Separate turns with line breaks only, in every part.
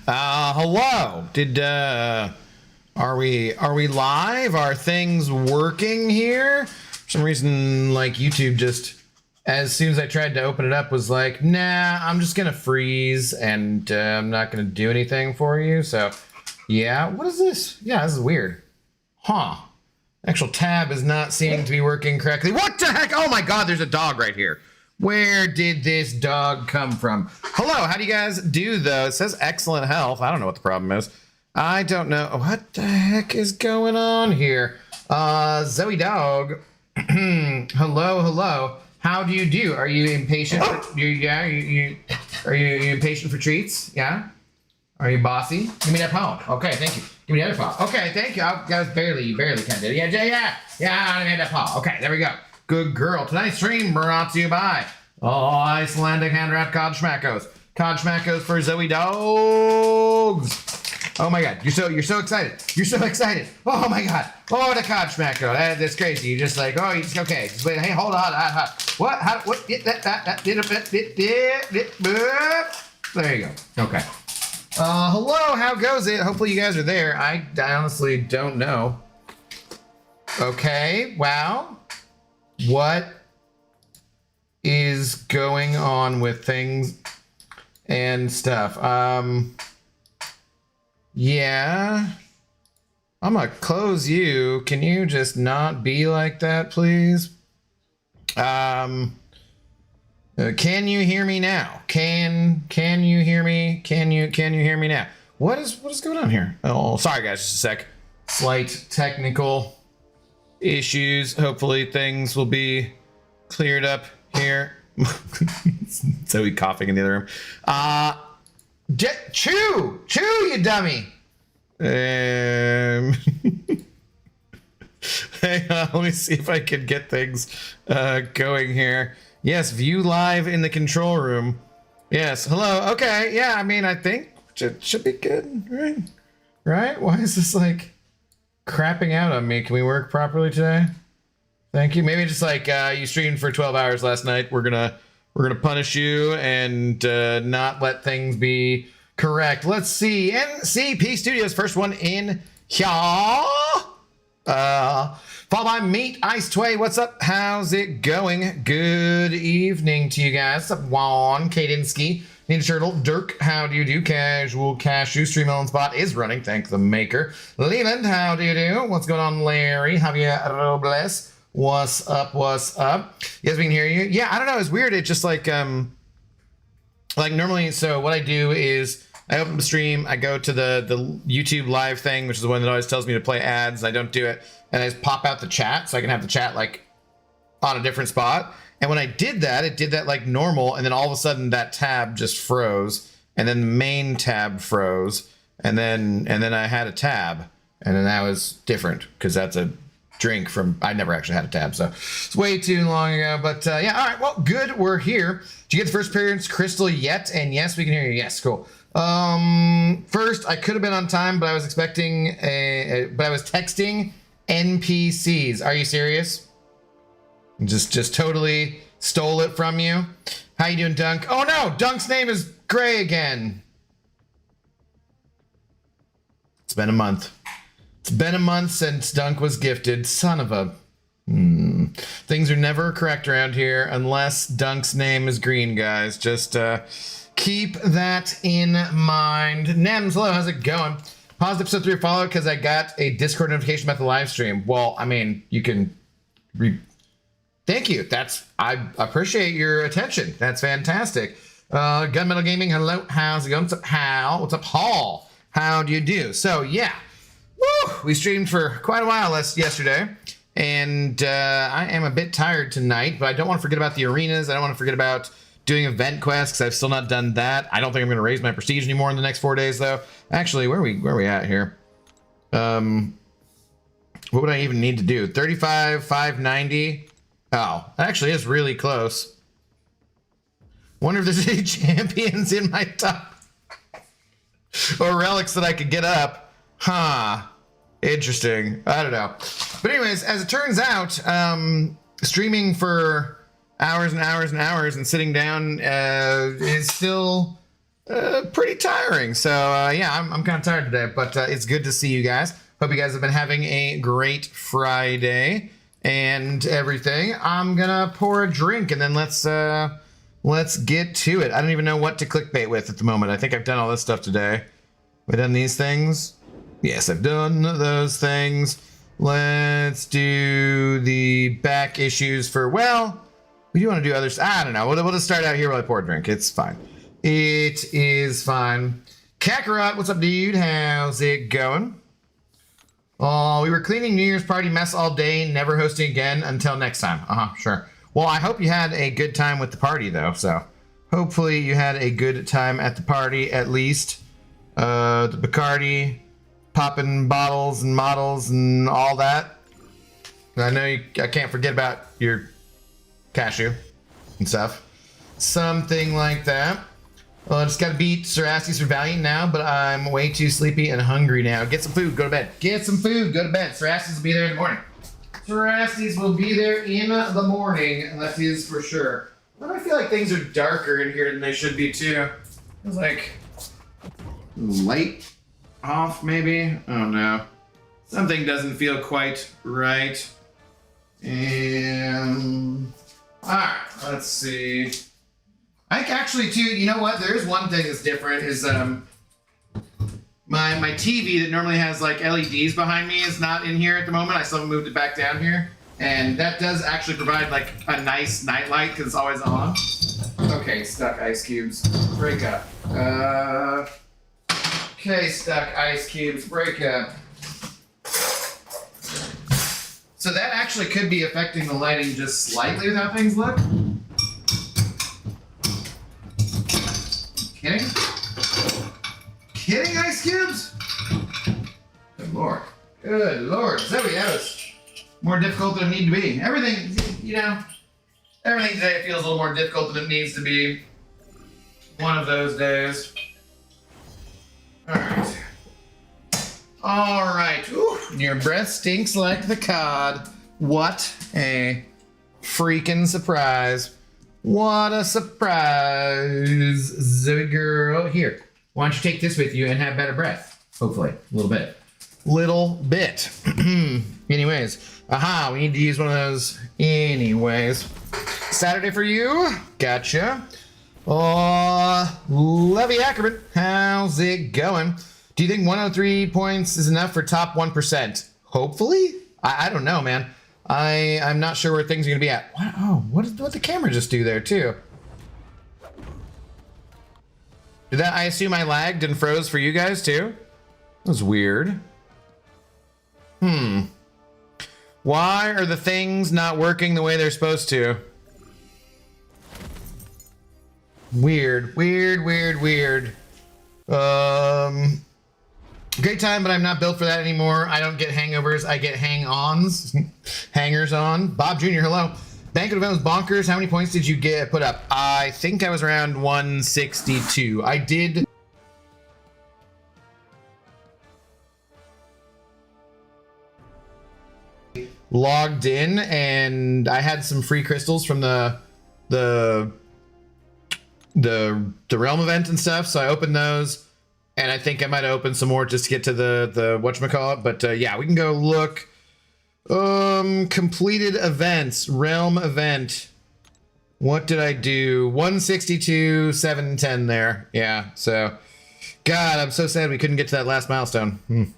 Hello. Are we live? Are things working here? For some reason, like YouTube just, as soon as I tried to open it up, was like, nah, I'm just gonna freeze and I'm not gonna do anything for you. So, yeah, what is this? Yeah, this is weird. Huh. Actual tab is not seeming to be working correctly. What the heck? Oh my God, there's a dog right here. Where did this dog come from? Hello, how do you guys do though? It says excellent health. I don't know what the problem is. I don't know. What the heck is going on here? Zoe Dog. Hello. How do you do? Are you impatient? Are you impatient for treats? Yeah? Are you bossy? Give me that paw. Okay, thank you. Give me the other paw. Okay, thank you. That was you barely kind of did it. Yeah, I made that paw. Okay, there we go. Good girl. Tonight's stream brought to you by Icelandic hand wrapped cod schmackos. Cod schmackos for Zoe Dogs. Oh my God, you're so excited. You're so excited. Oh my God. Oh, the cod schmacko. That's crazy. You're just like, oh, you just okay. Just wait. Hey, hold on. What? What? There you go. Okay. Hello. How goes it? Hopefully you guys are there. I honestly don't know. Okay. Wow. What is going on with things and stuff? Yeah. I'm gonna close you. Can you just not be like that, please? Can you hear me now? Can you hear me? Can you hear me now? What is going on here? Oh, sorry guys, just a sec. Slight technical issues. Hopefully things will be cleared up here. Zoe coughing in the other room. Chew, you dummy. Hang on, let me see if I can get things going here. Yes, view live in the control room. Yes, hello. Okay, yeah, I mean, I think it should be good, right? Right? Why is this like crapping out on me? Can we work properly today? Thank you. Maybe just like you streamed for 12 hours last night. We're gonna punish you and not let things be correct. Let's see. NCP Studios, first one in here. Followed by Meat Ice Tway. What's up? How's it going? Good evening to you guys. What's up, Juan Kadinsky? Ninja Turtle, Dirk, how do you do? Casual Cashew, Stream Melon Spot is running, thank the maker. Leland, how do you do? What's going on, Larry? Javier Robles, what's up? You guys can hear you? Yeah, I don't know, it's weird. It's just like normally, so what I do is I open the stream, I go to the YouTube live thing, which is the one that always tells me to play ads. I don't do it, and I just pop out the chat, so I can have the chat like on a different spot. And when I did that, it did that like normal, and then all of a sudden that tab just froze, and then the main tab froze, and then I had a tab, and then that was different because that's a drink from, I never actually had a tab, so it's way too long ago. But yeah, all right, well, good, we're here. Did you get the first appearance, Crystal, yet? And yes, we can hear you. Yes, cool. First, I could have been on time, but I was expecting but I was texting NPCs. Are you serious? Just totally stole it from you. How you doing, Dunk? Oh no, Dunk's name is Gray again. It's been a month. It's been a month since Dunk was gifted. Son of a... Things are never correct around here unless Dunk's name is green, guys. Just keep that in mind. Nems, hello, how's it going? Paused episode 3 follow because I got a Discord notification about the live stream. Well, I mean, you can... Thank you. I appreciate your attention. That's fantastic. Gunmetal Gaming, hello. How's it going? What's up, Hal? What's up, Paul? How do you do? So, yeah. Woo! We streamed for quite a while yesterday. And I am a bit tired tonight, but I don't want to forget about the arenas. I don't want to forget about doing event quests because I've still not done that. I don't think I'm going to raise my prestige anymore in the next 4 days, though. Actually, where are we at here? What would I even need to do? 35, 590. Oh, that actually is really close. Wonder if there's any champions in my top or relics that I could get up. Huh. Interesting. I don't know. But anyways, as it turns out, streaming for hours and hours and hours and sitting down is still pretty tiring. So yeah, I'm kind of tired today, but it's good to see you guys. Hope you guys have been having a great Friday and everything. I'm gonna pour a drink and then let's get to it. I don't even know what to clickbait with at the moment. I think I've done all this stuff today. Have I done these things? Yes, I've done those things. Let's do the back issues for, well, we do want to do others. I don't know. We'll just start out here while I pour a drink. It's fine. It is fine. Kakarot, what's up, dude? How's it going? Oh, we were cleaning New Year's party mess all day, never hosting again until next time. Sure. Well, I hope you had a good time with the party, though. So hopefully you had a good time at the party, at least. The Bacardi, popping bottles and models and all that. I know I can't forget about your cashew and stuff. Something like that. Well, I just gotta beat Cerastes for Valiant now, but I'm way too sleepy and hungry now. Get some food, go to bed. Get some food, go to bed. Cerastes will be there in the morning. Cerastes will be there in the morning, that is for sure. But I feel like things are darker in here than they should be too. It's like light off maybe? Oh no. Something doesn't feel quite right. And alright, let's see. I think actually too, you know what? There is one thing that's different is my TV that normally has like LEDs behind me is not in here at the moment. I still haven't moved it back down here. And that does actually provide like a nice night light because it's always on. Okay, stuck ice cubes. Break up. Okay, stuck ice cubes. Break up. So that actually could be affecting the lighting just slightly with how things look. Kidding? Kidding, ice cubes? Good lord. Good lord. Zoe, that was more difficult than it needed to be. Everything, you know, everything today feels a little more difficult than it needs to be. One of those days. Alright. Alright. Your breath stinks like the cod. What a freaking surprise. What a surprise, Zoe girl. Here, why don't you take this with you and have better breath? Hopefully, a little bit. Little bit. Anyways, we need to use one of those. Anyways, Saturday for you. Gotcha. Levy Ackerman, how's it going? Do you think 103 points is enough for top 1%? Hopefully? I don't know, man. I'm not sure where things are going to be at. What did the camera just do there, too? Did that, I assume I lagged and froze for you guys, too? That was weird. Why are the things not working the way they're supposed to? Weird. Great time, but I'm not built for that anymore. I don't get hangovers. I get hang-ons. Hangers on. Bob Jr., hello. Banquet event was bonkers. How many points did you put up? I think I was around 162. I did... logged in, and I had some free crystals from the realm event and stuff, so I opened those. And I think I might open some more just to get to the whatchamacallit. But yeah, we can go look. Completed events. Realm event. What did I do? 162, 710 there. Yeah, so. God, I'm so sad we couldn't get to that last milestone.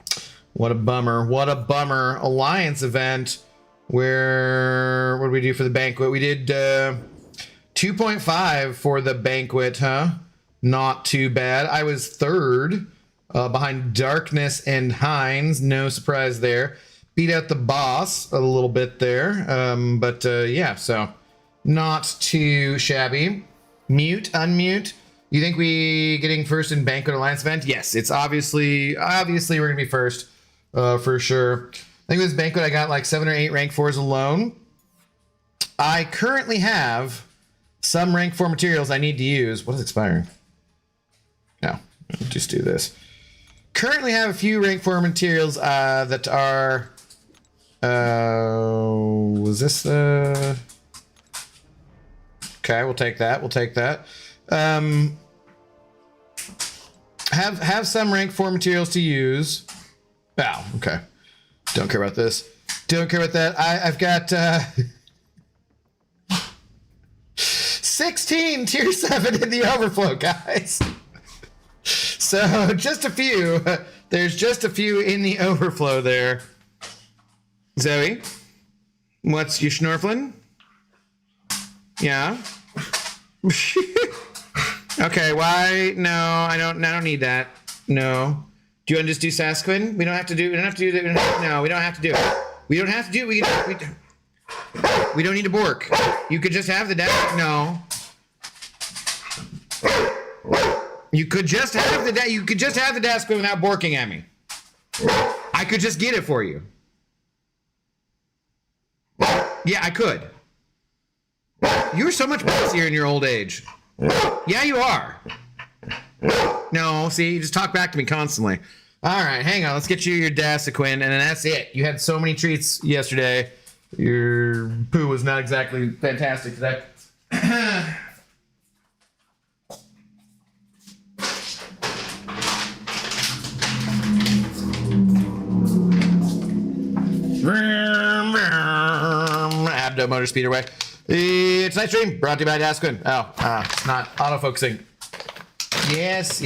What a bummer. What a bummer. Alliance event. What did we do for the banquet? We did 2.5 for the banquet, huh? Not too bad. I was third behind Darkness and Hines. No surprise there. Beat out the boss a little bit there. But yeah, so not too shabby. Mute, unmute. You think we getting first in Banquet Alliance event? Yes, it's obviously we're going to be first for sure. I think this Banquet I got like 7 or 8 rank 4s alone. I currently have some rank 4 materials I need to use. What is expiring? No, just do this. Currently have a few rank 4 materials that are... was this the... Okay, we'll take that. have some rank 4 materials to use. Oh, okay. Don't care about this. Don't care about that. I've got 16 tier 7 in the overflow, guys. So just a few. There's just a few in the overflow there. Zoe, what's you snorfling? Yeah. Okay, why? No, I don't need that. No. Do you want to just do Sasquin? We don't have to do that. No, we don't have to do it. We don't have to do it. We don't need to bork. You could just have the deck. No. You could just have the Sasquin without borking at me. I could just get it for you. Yeah, I could. You're so much bossier in your old age. Yeah, you are. No, see, you just talk back to me constantly. All right, hang on. Let's get you your Dasequin, and then that's it. You had so many treats yesterday. Your poo was not exactly fantastic today. Abdo Motor Speedway. It's Night Stream, brought to you by Dasequin. It's not autofocusing. Yes.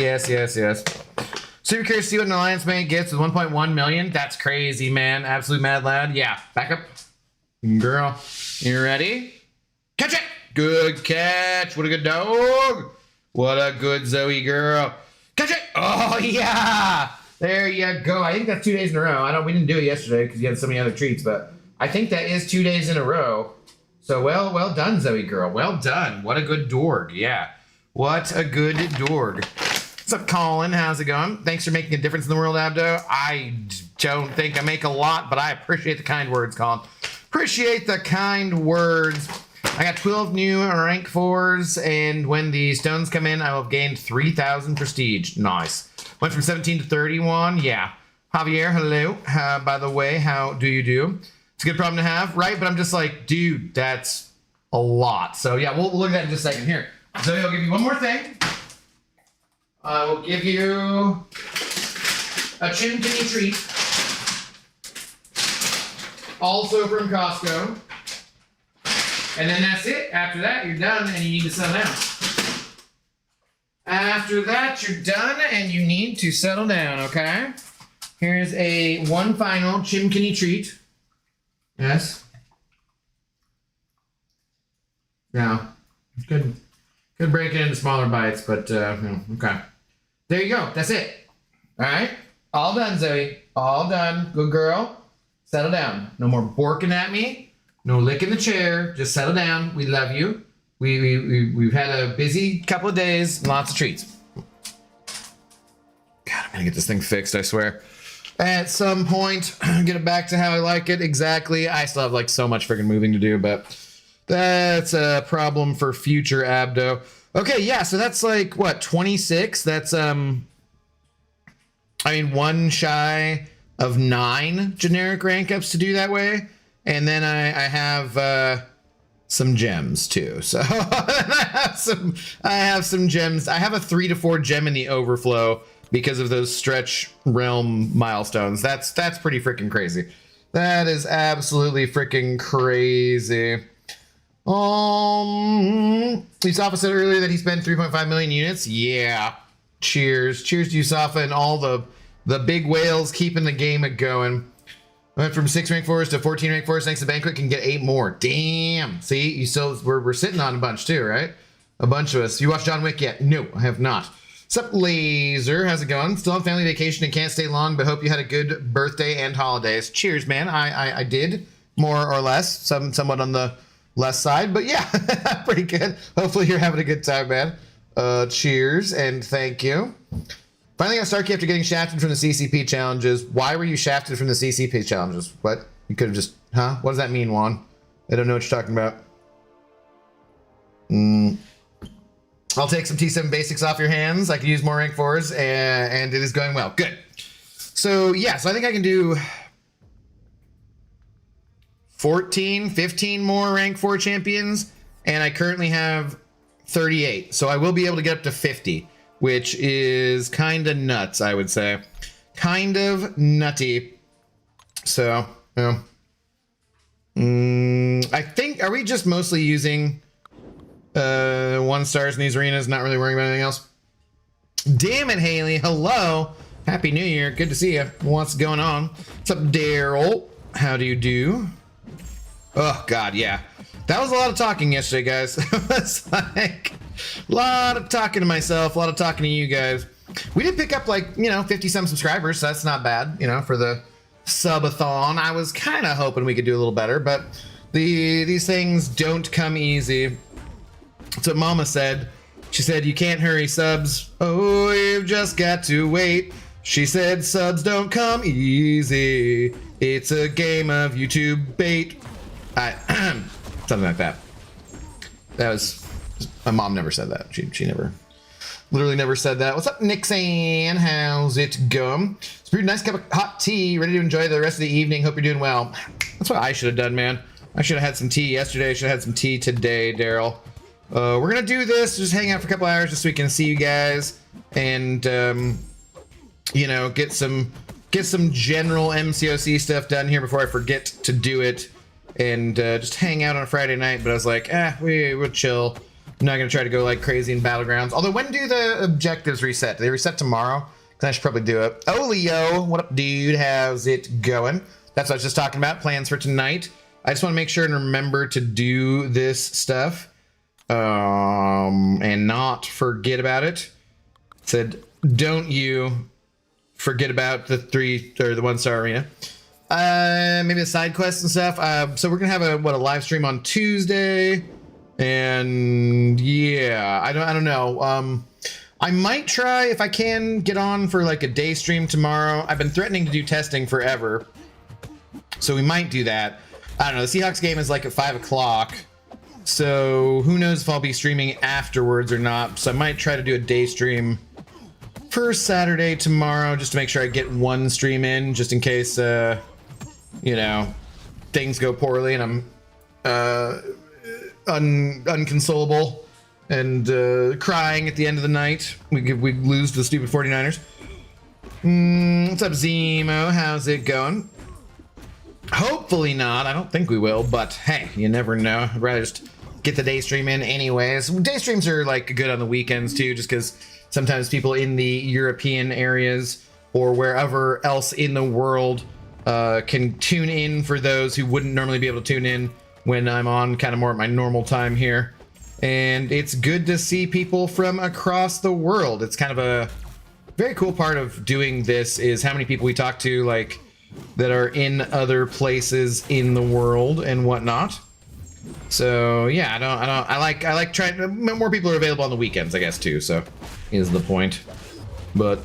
Super curious to see what an Alliance mate gets with 1.1 million. That's crazy, man. Absolute mad lad. Yeah, back up. Girl, you ready? Catch it! Good catch. What a good dog. What a good Zoe girl. Catch it! Oh, yeah! There you go. I think that's 2 days in a row. We didn't do it yesterday because you had so many other treats, but I think that is 2 days in a row. So well done, Zoe girl. Well done. What a good dorg. Yeah. What a good dorg. What's up, Colin? How's it going? Thanks for making a difference in the world, Abdo. I don't think I make a lot, but I appreciate the kind words, Colin. Appreciate the kind words. I got 12 new rank 4s, and when the stones come in, I will have gained 3,000 prestige. Nice. Went from 17 to 31. Yeah. Javier, hello. By the way, how do you do? It's a good problem to have, right? But I'm just like, dude, that's a lot. So yeah, we'll look at that in just a second. Here, Zoe, I'll give you one more thing. I will give you a Chimkini treat. Also from Costco. And then that's it. After that, you're done and you need to settle down. After that, you're done and you need to settle down, okay? Here's one final Chimkini treat. Yes. Now, could break it into smaller bites, but okay. There you go. That's it. All right. All done, Zoe. All done. Good girl. Settle down. No more borking at me. No licking the chair. Just settle down. We love you. We've had a busy couple of days. Lots of treats. God, I'm gonna get this thing fixed. I swear. At some point, get it back to how I like it. Exactly. I still have like so much freaking moving to do, but that's a problem for future Abdo. Okay, yeah, so that's like what, 26? That's one shy of 9 generic rank ups to do that way. And then I have some gems too. So I have some gems. I have a 3 to 4 gem in the overflow because of those stretch realm milestones. That's pretty freaking crazy. That is absolutely freaking crazy. Yusafa said earlier that he spent 3.5 million units. Yeah. Cheers to Yusafa and all the big whales keeping the game going. Went from 6 rank 4s to 14 rank 4s. Thanks to Banquet, can get 8 more. Damn. See, we're sitting on a bunch too, right? A bunch of us. You watched John Wick yet? No, I have not. What's up, Laser? How's it going? Still on family vacation and can't stay long, but hope you had a good birthday and holidays. Cheers, man. I did, more or less, somewhat on the less side, but yeah, pretty good. Hopefully you're having a good time, man. Cheers and thank you. Finally got Starkey after getting shafted from the CCP challenges. Why were you shafted from the CCP challenges? What? You could have just, huh? What does that mean, Juan? I don't know what you're talking about. I'll take some T7 basics off your hands. I can use more rank 4s, and it is going well. Good. So, yeah, so I think I can do 14, 15 more rank 4 champions, and I currently have 38. So I will be able to get up to 50. which is kind of nuts, I would say. Kind of nutty. So, you know. I think, are we just mostly using 1 stars in these arenas, not really worrying about anything else? Damn it, Haley. Hello. Happy New Year. Good to see you. What's going on? What's up, Daryl? How do you do? Oh, God, yeah. That was a lot of talking yesterday, guys. It was like a lot of talking to myself, a lot of talking to you guys. We did pick up like, 50-some subscribers, so that's not bad, for the subathon. I was kind of hoping we could do a little better, but these things don't come easy. That's what Mama said. She said, you can't hurry, subs. Oh, you've just got to wait. She said, subs don't come easy. It's a game of YouTube bait. Something like that. That was, my mom never said that. She never, literally never said that. What's up, Nixon? How's it going? It's brewed a nice cup of hot tea. Ready to enjoy the rest of the evening. Hope you're doing well. That's what I should have done, man. I should have had some tea yesterday. I should have had some tea today, Daryl. We're going to do this. Just hang out for a couple hours just so we can see you guys. And, get some general MCOC stuff done here before I forget to do it. And just hang out on a Friday night, but I was like, we'll chill. I'm not gonna try to go like crazy in Battlegrounds. Although, when do the objectives reset? Do they reset tomorrow? Because I should probably do it. Oh, Leo, what up, dude? How's it going? That's what I was just talking about. Plans for tonight. I just want to make sure and remember to do this stuff, and not forget about it. It said, don't you forget about the 1-star arena. Maybe the side quests and stuff. So we're gonna have a live stream on Tuesday, and yeah, I don't know. I might try, if I can, get on for like a day stream tomorrow. I've been threatening to do testing forever, so we might do that. I don't know. The Seahawks game is like at 5 o'clock, so who knows if I'll be streaming afterwards or not. So I might try to do a day stream for Saturday tomorrow, just to make sure I get one stream in, just in case things go poorly and I'm unconsolable and crying at the end of the night. We lose to the stupid 49ers. What's up, Zemo? How's it going? Hopefully not. I don't think we will, but hey, you never know. I'd rather just get the day stream in anyways. Day streams are like good on the weekends too, just because sometimes people in the European areas or wherever else in the world can tune in for those who wouldn't normally be able to tune in when I'm on kind of more at my normal time here. And it's good to see people from across the world. It's kind of a very cool part of doing this is how many people we talk to, like, that are in other places in the world and whatnot. So yeah, I like trying. More people are available on the weekends, I guess, too. So is the point. But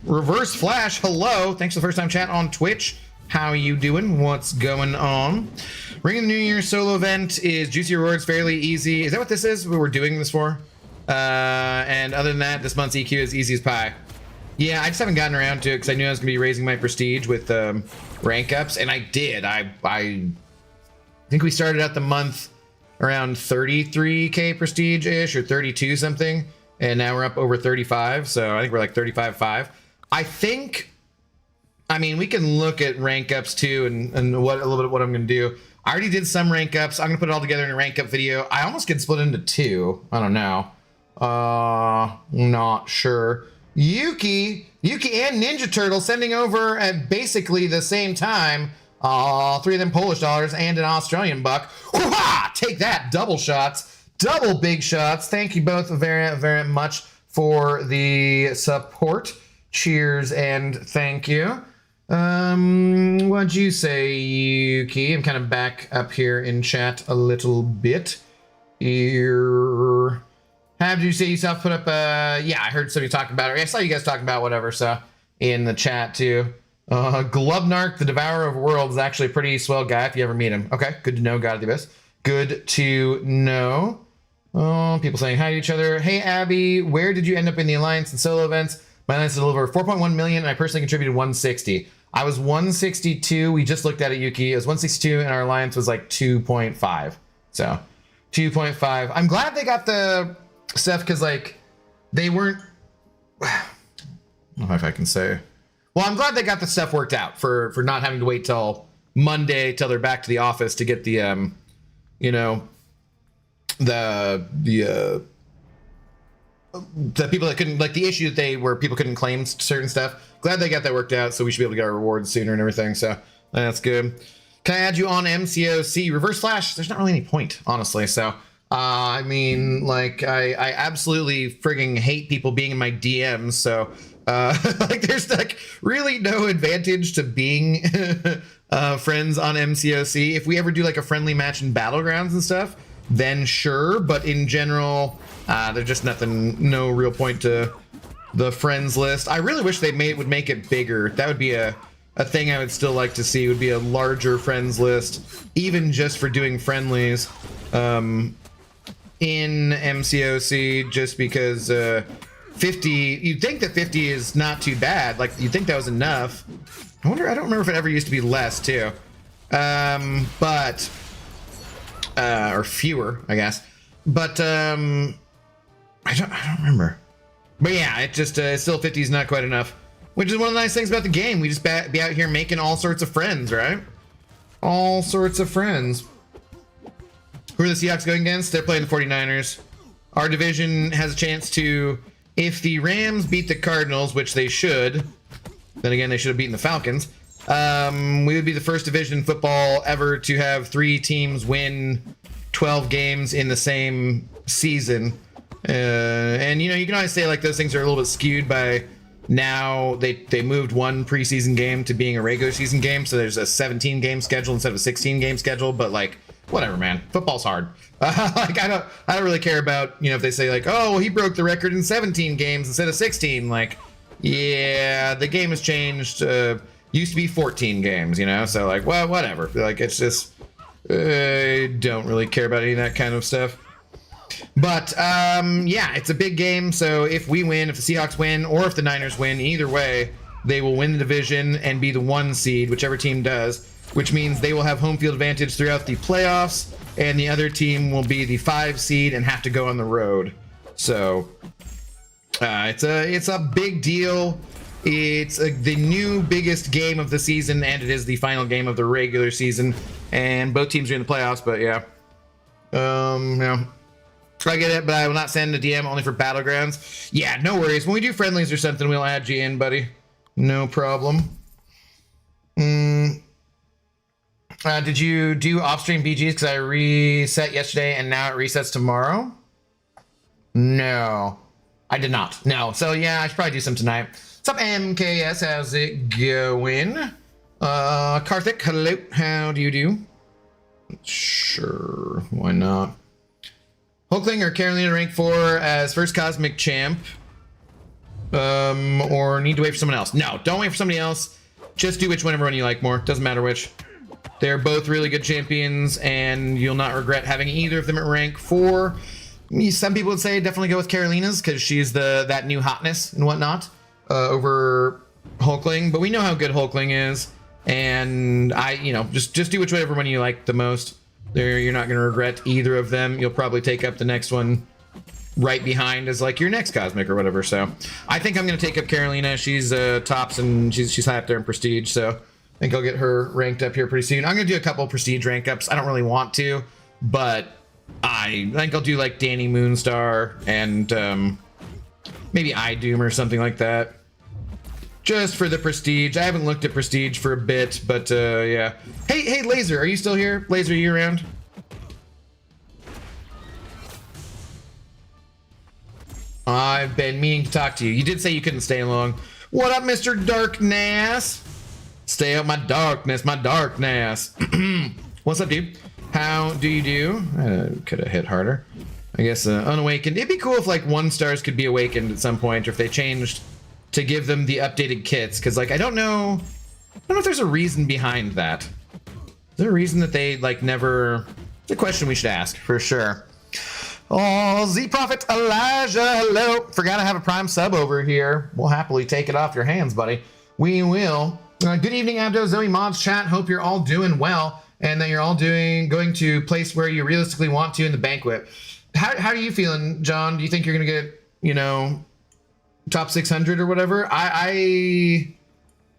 Reverse Flash, hello. Thanks for the first time chat on Twitch. How you doing? What's going on? Ring of the New Year solo event is Juicy Rewards, fairly easy. Is that what this is? What we're doing this for? And other than that, this month's EQ is easy as pie. Yeah, I just haven't gotten around to it because I knew I was gonna be raising my prestige with rank ups, and I did. I think we started out the month around 33k prestige-ish or 32 something, and now we're up over 35. So I think we're like 35.5. I mean, we can look at rank ups too, and a little bit of what I'm gonna do. I already did some rank ups. I'm gonna put it all together in a rank up video. I almost could split into 2. I don't know. Not sure. Yuki and Ninja Turtle sending over at basically the same time. 3 of them Polish dollars and an Australian buck. Hoo-ha! Take that, double shots, double big shots. Thank you both very, very much for the support. Cheers and thank you. What'd you say, Yuki? I'm kind of back up here in chat a little bit. Here. How did you say yourself put up yeah, I heard somebody talking about it. I saw you guys talking about whatever, so in the chat too. Glubnark, the Devourer of Worlds, is actually a pretty swell guy if you ever meet him. Okay, good to know, God of the Abyss. Good to know. People saying hi to each other. Hey, Abby, where did you end up in the Alliance and solo events? My Alliance delivered 4.1 million, and I personally contributed 160. I was 162. We just looked at it, Yuki. It was 162, and our Alliance was like 2.5. So, 2.5. I'm glad they got the stuff because, like, they weren't I don't know if I can say. Well, I'm glad they got the stuff worked out for not having to wait till Monday till they're back to the office to get the you know, the people that couldn't, like the issue that people couldn't claim certain stuff. Glad they got that worked out, so we should be able to get our rewards sooner and everything. So that's good. Can I add you on MCOC? Reverse Flash? There's not really any point, honestly. So I mean, like I absolutely frigging hate people being in my DMs. So like there's like really no advantage to being friends on MCOC. If we ever do like a friendly match in Battlegrounds and stuff, then sure. But in general, there's just no real point to the friends list. I really wish they would make it bigger. That would be a thing I would still like to see, would be a larger friends list, even just for doing friendlies in MCOC, just because 50, you'd think that 50 is not too bad. Like, you'd think that was enough. I don't remember if it ever used to be less too. But or fewer, I guess. But I don't remember. But yeah, it just still 50 is not quite enough. Which is one of the nice things about the game. We just be out here making all sorts of friends, right? All sorts of friends. Who are the Seahawks going against? They're playing the 49ers. Our division has a chance to, if the Rams beat the Cardinals, which they should, then again, they should have beaten the Falcons. We would be the first division in football ever to have 3 teams win 12 games in the same season. And, you know, you can always say, like, those things are a little bit skewed by now they moved one preseason game to being a regular season game. So there's a 17-game schedule instead of a 16-game schedule. But, like, whatever, man. Football's hard. Like, I don't really care about, you know, if they say, like, oh, he broke the record in 17 games instead of 16. Like, yeah, the game has changed. Used to be 14 games, you know? So, like, well, whatever. Like, it's just, I don't really care about any of that kind of stuff. But, yeah, it's a big game. So if we win, if the Seahawks win, or if the Niners win, either way, they will win the division and be the 1 seed, whichever team does, which means they will have home field advantage throughout the playoffs, and the other team will be the 5 seed and have to go on the road. So it's a big deal. It's the new biggest game of the season, and it is the final game of the regular season. And both teams are in the playoffs, but yeah. Yeah. I get it, but I will not send a DM only for Battlegrounds. Yeah, no worries. When we do friendlies or something, we'll add you in, buddy. No problem. Did you do off-stream BGs? Because I reset yesterday, and now it resets tomorrow? No, I did not. No, so yeah, I should probably do some tonight. What's up, MKS? How's it going? Karthik, hello. How do you do? Sure, why not? Hulkling or Carolina rank 4 as first Cosmic Champ? Or need to wait for someone else? No, don't wait for somebody else. Just do whichever one you like more. Doesn't matter which. They're both really good champions, and you'll not regret having either of them at rank 4. Some people would say definitely go with Carolina's because she's that new hotness and whatnot over Hulkling. But we know how good Hulkling is, and just do whichever one you like the most. You're not going to regret either of them. You'll probably take up the next one right behind as like your next Cosmic or whatever. So I think I'm going to take up Carolina. She's tops, and she's high up there in Prestige. So I think I'll get her ranked up here pretty soon. I'm going to do a couple Prestige rank ups. I don't really want to, but I think I'll do like Danny Moonstar and maybe iDoom or something like that. Just for the Prestige. I haven't looked at Prestige for a bit, but yeah. Hey, Laser, are you still here? Laser, are you around? I've been meaning to talk to you. You did say you couldn't stay long. What up, Mr. Darkness? Stay out my darkness, my darkness. What's up, dude? How do you do? Could have hit harder. I guess unawakened. It'd be cool if like 1-stars could be awakened at some point, or if they changed to give them the updated kits, because like I don't know if there's a reason behind that. Is there a reason that they like never? It's a question we should ask for sure. Oh, Z Prophet Elijah, hello. Forgot to have a Prime sub over here. We'll happily take it off your hands, buddy. We will. Good evening, Abdo, Zoe Mods chat. Hope you're all doing well, and that you're all going to place where you realistically want to in the banquet. How are you feeling, John? Do you think you're gonna get, top 600 or whatever. I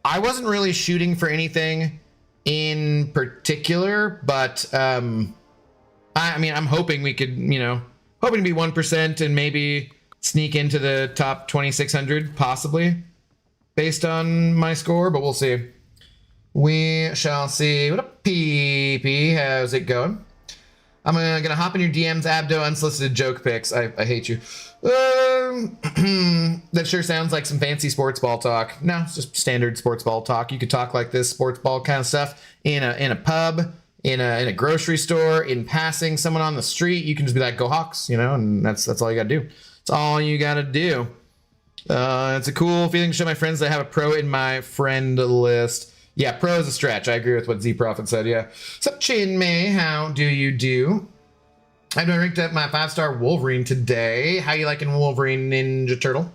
wasn't really shooting for anything in particular, but I mean, I'm hoping we could, you know, hoping to be 1% and maybe sneak into the top 2600 possibly based on my score, but we'll see. We shall see. What up, PP? How's it going? I'm gonna hop in your DMs, Abdo, unsolicited joke pics. I hate you. That sure sounds like some fancy sports ball talk. No, it's just standard sports ball talk. You could talk like this sports ball kind of stuff in a pub, in a grocery store, in passing someone on the street. You can just be like, "Go Hawks," you know, and that's all you gotta do. That's all you gotta do. It's a cool feeling to show my friends that I have a pro in my friend list. Yeah, pro is a stretch. I agree with what Z Prophet said. Yeah. Sup, Chin May? How do you do? I've been ranked up my 5-star Wolverine today. How you liking Wolverine Ninja Turtle?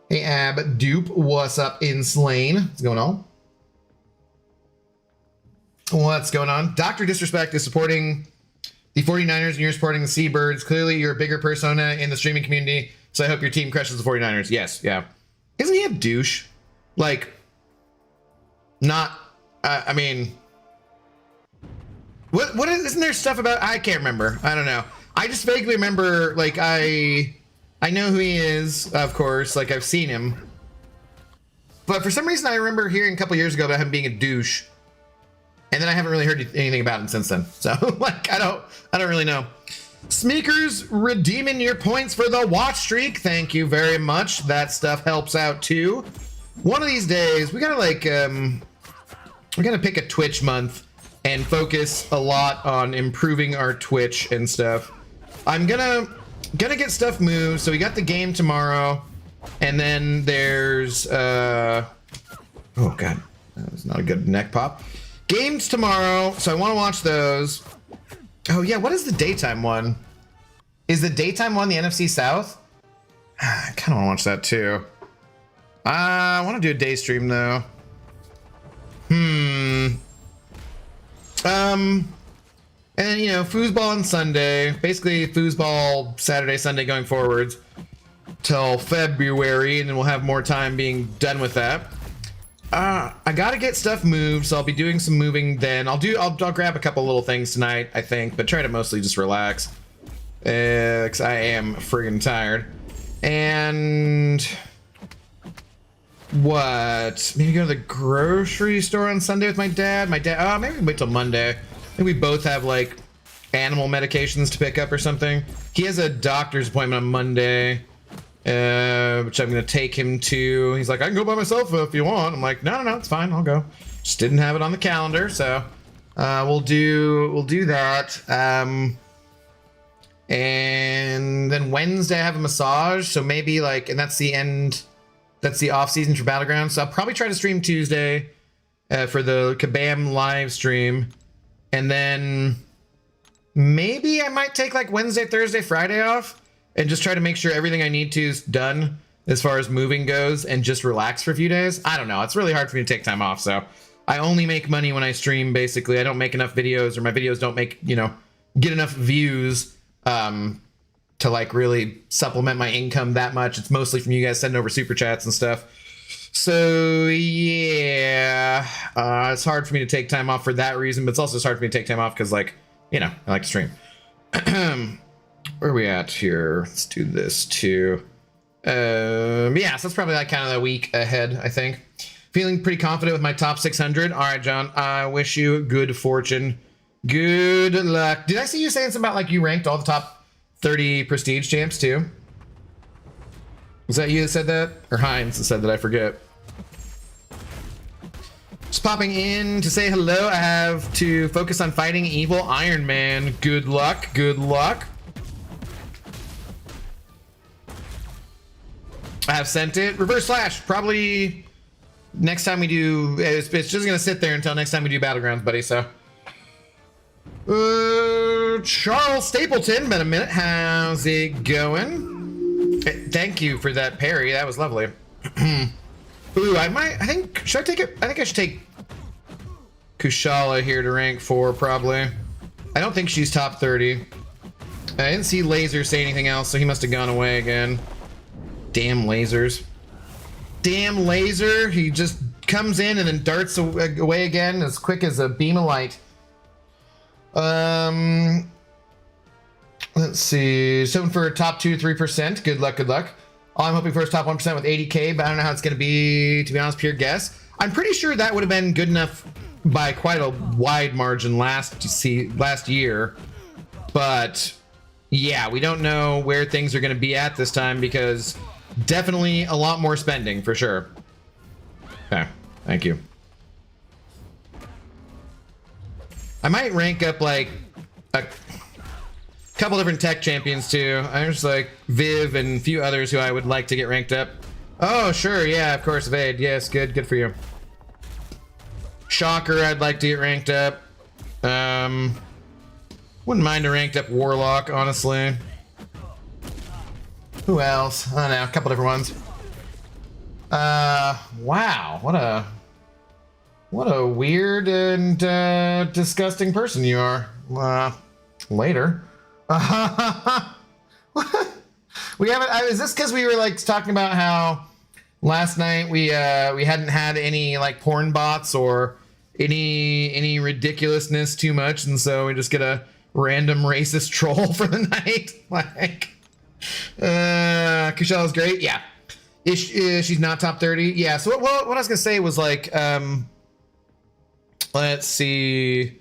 Hey, Ab Dupe, what's up, Inslane? What's going on? What's going on? Dr. Disrespect is supporting the 49ers and you're supporting the Seabirds. Clearly, you're a bigger persona in the streaming community, so I hope your team crushes the 49ers. Yes, yeah. Isn't he a douche? Like, not, I mean, what isn't there stuff about, I can't remember. I don't know. I just vaguely remember, like, I know who he is, of course, like, I've seen him. But for some reason, I remember hearing a couple years ago about him being a douche. And then I haven't really heard anything about him since then. So, like, I don't really know. Smeekers, redeeming your points for the watch streak. Thank you very much. That stuff helps out, too. One of these days, we gotta, like, we're gonna pick a Twitch month and focus a lot on improving our Twitch and stuff. I'm gonna get stuff moved. So we got the game tomorrow, and then there's oh god, that was not a good neck pop. Games tomorrow, so I want to watch those. Oh yeah, what is the daytime one? Is the daytime one the NFC South? I kind of want to watch that too. I want to do a day stream though. And then, you know, foosball on Sunday. Basically, foosball Saturday, Sunday going forwards till February, and then we'll have more time being done with that. I gotta get stuff moved, so I'll be doing some moving then. I'll grab a couple little things tonight, I think, but try to mostly just relax. Because I am friggin' tired. And what? Maybe go to the grocery store on Sunday with my dad. Maybe wait till Monday. I think we both have like animal medications to pick up or something. He has a doctor's appointment on Monday, which I'm gonna take him to. He's like, I can go by myself if you want. I'm like, no, it's fine. I'll go. Just didn't have it on the calendar, so we'll do that. And then Wednesday I have a massage, so maybe like, and that's the end. That's the off season for Battlegrounds. So I'll probably try to stream Tuesday for the Kabam live stream. And then maybe I might take like Wednesday, Thursday, Friday off and just try to make sure everything I need to is done as far as moving goes and just relax for a few days. I don't know. It's really hard for me to take time off. So I only make money when I stream, basically. I don't make enough videos, or my videos don't make, you know, get enough views to like really supplement my income that much. It's mostly from you guys sending over super chats and stuff. So yeah, it's hard for me to take time off for that reason, but it's also hard for me to take time off because, like, you know, I like to stream. Where are we at here? Let's do this too. Yeah, so that's probably like kind of the week ahead, I think. Feeling pretty confident with my top 600. All right, John, I wish you good fortune. Good luck. Did I see you saying something about like you ranked all the top 30 prestige champs too? Was that you that said that? Or Heinz that said that? I forget. Just popping in to say hello. I have to focus on fighting evil Iron Man. Good luck. Good luck. I have sent it. Reverse Slash. Probably next time we do. It's just going to sit there until next time we do Battlegrounds, buddy. So. Charles Stapleton. Been a minute. How's it going? Thank you for that parry. That was lovely. Ooh, I think, should I take it? I think I should take Kushala here to rank 4, probably. I don't think she's top 30. I didn't see Laser say anything else, so he must have gone away again. Damn lasers. Damn laser. He just comes in and then darts away again as quick as a beam of light. Let's see. Hoping for top 2-3%. Good luck, good luck. I'm hoping for is top 1% with 80K, but I don't know how it's going to be, to be honest, pure guess. I'm pretty sure that would have been good enough by quite a wide margin last year. But yeah, we don't know where things are going to be at this time because definitely a lot more spending for sure. Okay, thank you. I might rank up like a couple different tech champions too. There's like Viv and a few others who I would like to get ranked up. Oh, sure, yeah, of course, Evade. Yes, good for you. Shocker, I'd like to get ranked up. Wouldn't mind a ranked up Warlock, honestly. Who else? I don't know, a couple different ones. Wow, what a weird and disgusting person you are. Later. We haven't. Is this because we were like talking about how last night we hadn't had any like porn bots or any ridiculousness too much, and so we just get a random racist troll for the night? Like, Kushel is great. Yeah, she's not top 30. Yeah. So what I was gonna say was like, let's see.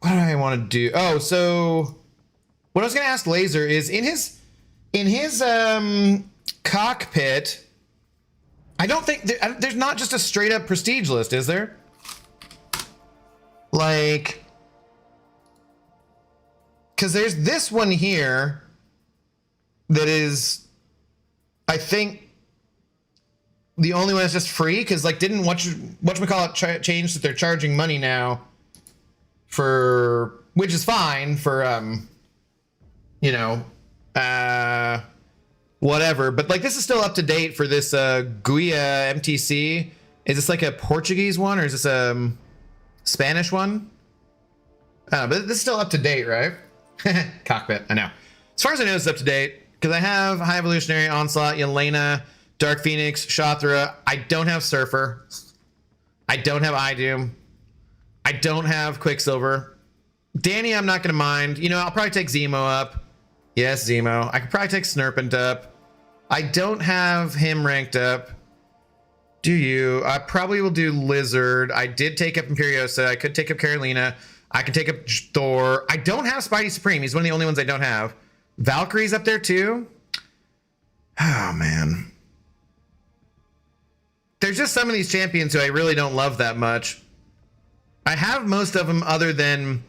What do I want to do? Oh, so what I was gonna ask Laser is in his cockpit. I don't think there's not just a straight up prestige list, is there? Like, because there's this one here that is, I think, the only one that's just free. Because like, didn't whatchamacallit change that they're charging money now for, which is fine for you know, whatever. But like, this is still up to date for this Guia MTC. Is this like a Portuguese one or is this a Spanish one? But this is still up to date, right? Cockpit, I know. As far as I know, it's up to date because I have High Evolutionary, Onslaught, Yelena, Dark Phoenix, Shothra. I don't have Surfer. I don't have Idoom. I don't have Quicksilver. Danny, I'm not going to mind. You know, I'll probably take Zemo up. Yes, Zemo. I could probably take Snurpant up. I don't have him ranked up. Do you? I probably will do Lizard. I did take up Imperiosa. I could take up Carolina. I can take up Thor. I don't have Spidey Supreme. He's one of the only ones I don't have. Valkyrie's up there too. Oh, man. There's just some of these champions who I really don't love that much. I have most of them other than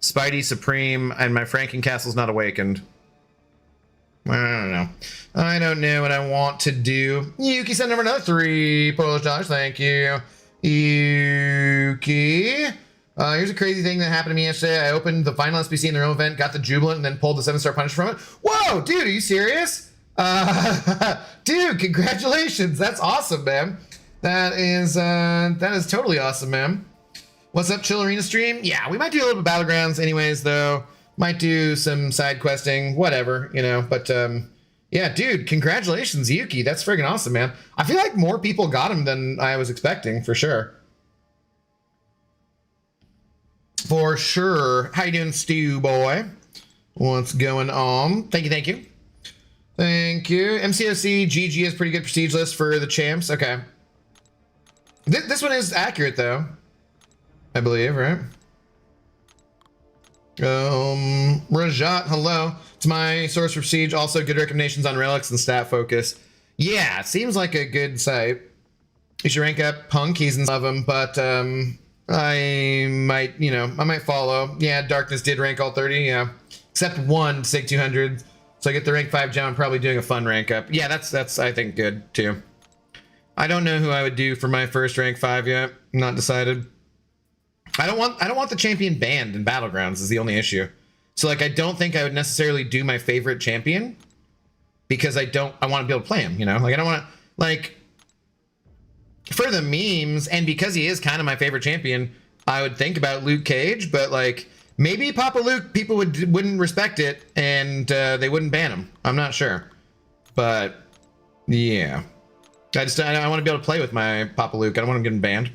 Spidey Supreme and my Frankencastle's Not Awakened. I don't know. I don't know what I want to do. Yuki sent over another $3 Polish dollars. Thank you, Yuki. Here's a crazy thing that happened to me yesterday. I opened the final SBC in their own event, got the Jubilant, and then pulled the 7-star Punish from it. Whoa, dude, are you serious? Dude, congratulations. That's awesome, man. That is totally awesome, man. What's up, Chill Arena stream? Yeah, we might do a little bit of Battlegrounds anyways, though. Might do some side questing, whatever, you know. But, yeah, dude, congratulations, Yuki. That's friggin' awesome, man. I feel like more people got him than I was expecting, for sure. For sure. How you doing, Stu boy? What's going on? Thank you, thank you. Thank you. MCOC, GG is pretty good prestige list for the champs. Okay. This one is accurate, though. I believe, right? Rajat, hello. It's my source for Siege. Also, good recommendations on Relics and Stat Focus. Yeah, it seems like a good site. You should rank up Punk. He's in love him, but I might follow. Yeah, Darkness did rank all 30. Yeah, except one Sig 200. So I get the rank 5 gem. I'm probably doing a fun rank up. Yeah, that's I think good too. I don't know who I would do for my first rank 5 yet. I'm not decided. I don't want the champion banned in Battlegrounds is the only issue. So like I don't think I would necessarily do my favorite champion because I want to be able to play him, you know? Like I don't want to like for the memes and because he is kind of my favorite champion, I would think about Luke Cage, but like maybe Papa Luke people wouldn't respect it and they wouldn't ban him. I'm not sure. But yeah. I want to be able to play with my Papa Luke. I don't want him getting banned.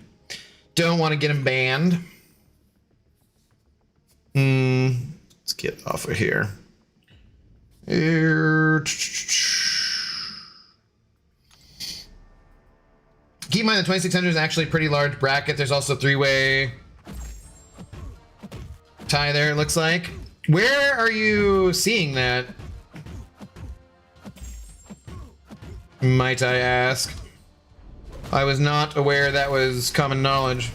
Don't want to get him banned. Let's get off of here. Keep in mind the 2600 is actually a pretty large bracket. There's also three-way tie there, it looks like. Where are you seeing that? Might I ask? I was not aware that was common knowledge.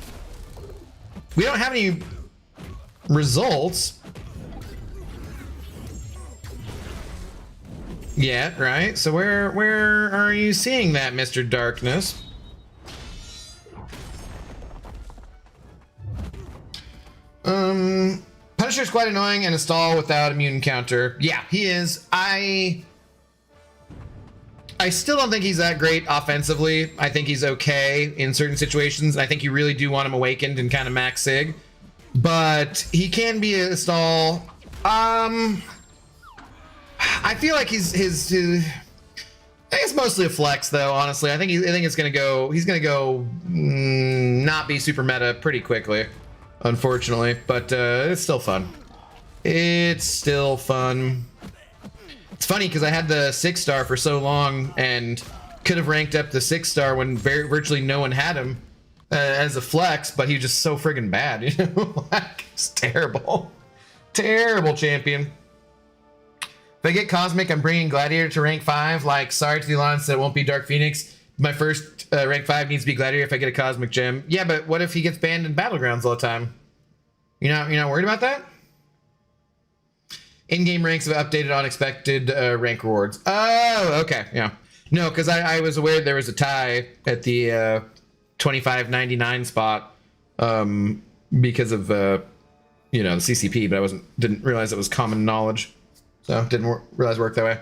We don't have any results yet, right? So where are you seeing that, Mr. Darkness? Punisher's quite annoying and a stall without a mutant counter. Yeah, he is. I still don't think he's that great offensively. I think he's okay in certain situations. I think you really do want him awakened and kind of max sig. But he can be a stall. I feel like his I think it's mostly a flex though, honestly. I think it's gonna go, he's gonna go not be super meta pretty quickly, unfortunately. But it's still fun. It's still fun. It's funny because I had the 6-star for so long and could have ranked up the 6-star when virtually no one had him as a flex, but he was just so friggin' bad, you know? Like, it's terrible. Terrible champion. If I get Cosmic, I'm bringing Gladiator to rank 5. Like, sorry to the alliance that it won't be Dark Phoenix. My first rank 5 needs to be Gladiator if I get a Cosmic Gem. Yeah, but what if he gets banned in Battlegrounds all the time? You're not worried about that? In-game ranks have updated on expected rank rewards. Oh, okay, yeah. No, because I was aware there was a tie at the 25.99 spot because of you know, the CCP, but didn't realize it was common knowledge, so didn't realize it worked that way.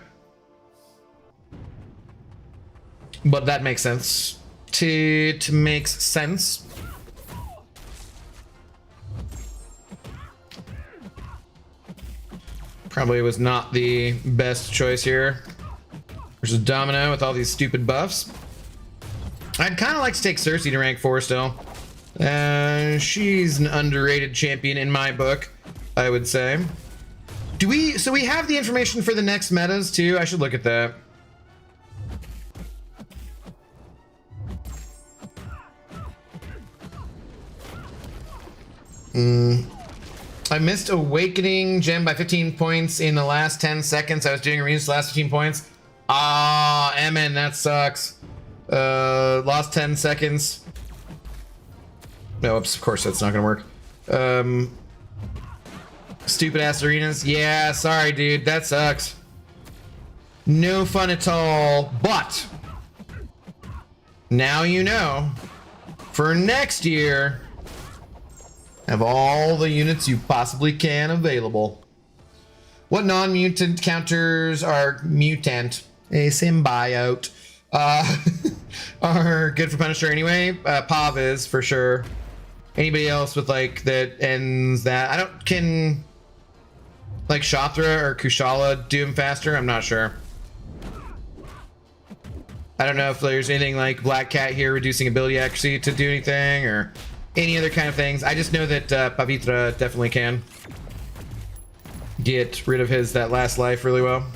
But that makes sense. It makes sense. Probably was not the best choice here. Versus Domino with all these stupid buffs. I'd kind of like to take Cersei to rank 4 still. She's an underrated champion in my book, I would say. So we have the information for the next metas too. I should look at that. I missed Awakening Gem by 15 points in the last 10 seconds. I was doing arenas the last 15 points. Ah, Emin, that sucks. Lost 10 seconds. No, oops, of course that's not gonna work. Stupid ass arenas. Yeah, sorry, dude, that sucks. No fun at all, but now you know. For next year, have all the units you possibly can available. What non-mutant counters are mutant? A symbiote. Are good for Punisher anyway. Pav is for sure. Anybody else with like that ends that? Can like Shathra or Kushala do him faster? I'm not sure. I don't know if there's anything like Black Cat here reducing ability accuracy to do anything or any other kind of things. I just know that Pavitra definitely can get rid of that last life really well.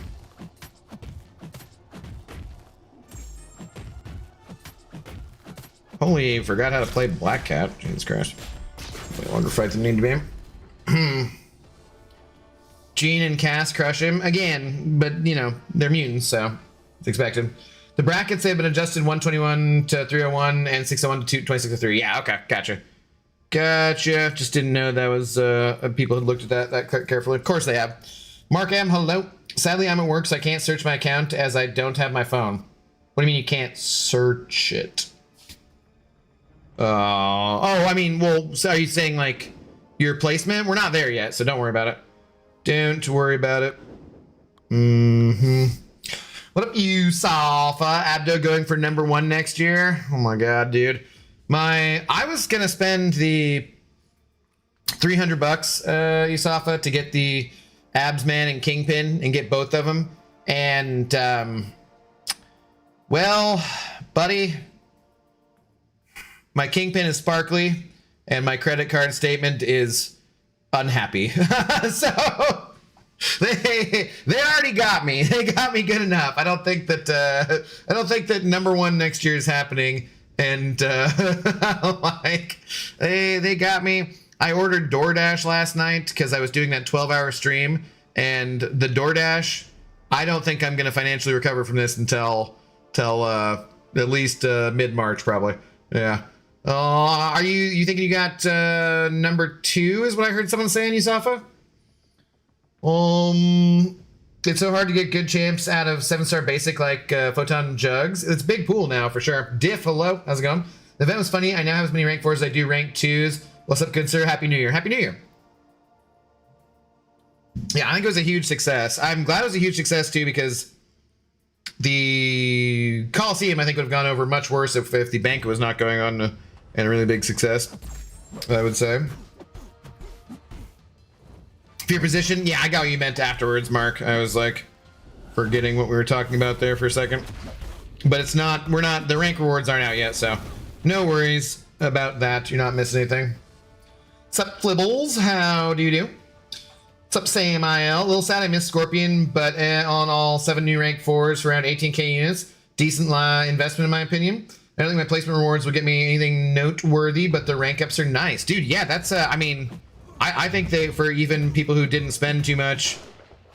Holy, forgot how to play Black Cat. Jesus Christ. A longer fight than need to be. Jean and Cass crush him again, but you know, they're mutants, so it's expected. The brackets have been adjusted 121 to 301 and 601 to 2603. Yeah, okay, gotcha. Gotcha. Just didn't know that was people had looked at that carefully. Of course they have. Mark M, hello. Sadly, I'm at work, so I can't search my account as I don't have my phone. What do you mean you can't search it? Oh, I mean, well, so are you saying like your placement? We're not there yet, so don't worry about it. Don't worry about it. What up, you Safa? Abdo going for #1 next year? Oh my god, dude. I was gonna spend the $300 Yusafa to get the Absman and Kingpin and get both of them, and well, Buddy, my kingpin is sparkly, and my credit card statement is unhappy. So they already got me. They got me good enough. I don't think that number one next year is happening. And like they got me. I ordered DoorDash last night because I was doing that 12-hour stream, and the DoorDash, I don't think I'm gonna financially recover from this until at least mid-March probably. Yeah. Are you thinking you got number 2 is what I heard someone saying, Yusafa? It's so hard to get good champs out of 7-star basic like Photon Jugs. It's a big pool now for sure. Diff, hello, how's it going? The event was funny. I now have as many rank 4s as I do rank 2s. What's up, good sir? Happy New Year. Happy New Year. Yeah, I think it was a huge success. I'm glad it was a huge success too, because the Coliseum I think would have gone over much worse if the banquet was not going on and a really big success, I would say. For your position, yeah, I got what you meant afterwards, Mark. I was like forgetting what we were talking about there for a second. But it's not, the rank rewards aren't out yet, so no worries about that. You're not missing anything. What's up, Flibbles? How do you do? What's up, Sam IL? A little sad I missed Scorpion, but on all 7 new rank 4s for around 18k units. Decent investment in my opinion. I don't think my placement rewards will get me anything noteworthy, but the rank ups are nice. Dude, yeah, that's, I mean, I think for even people who didn't spend too much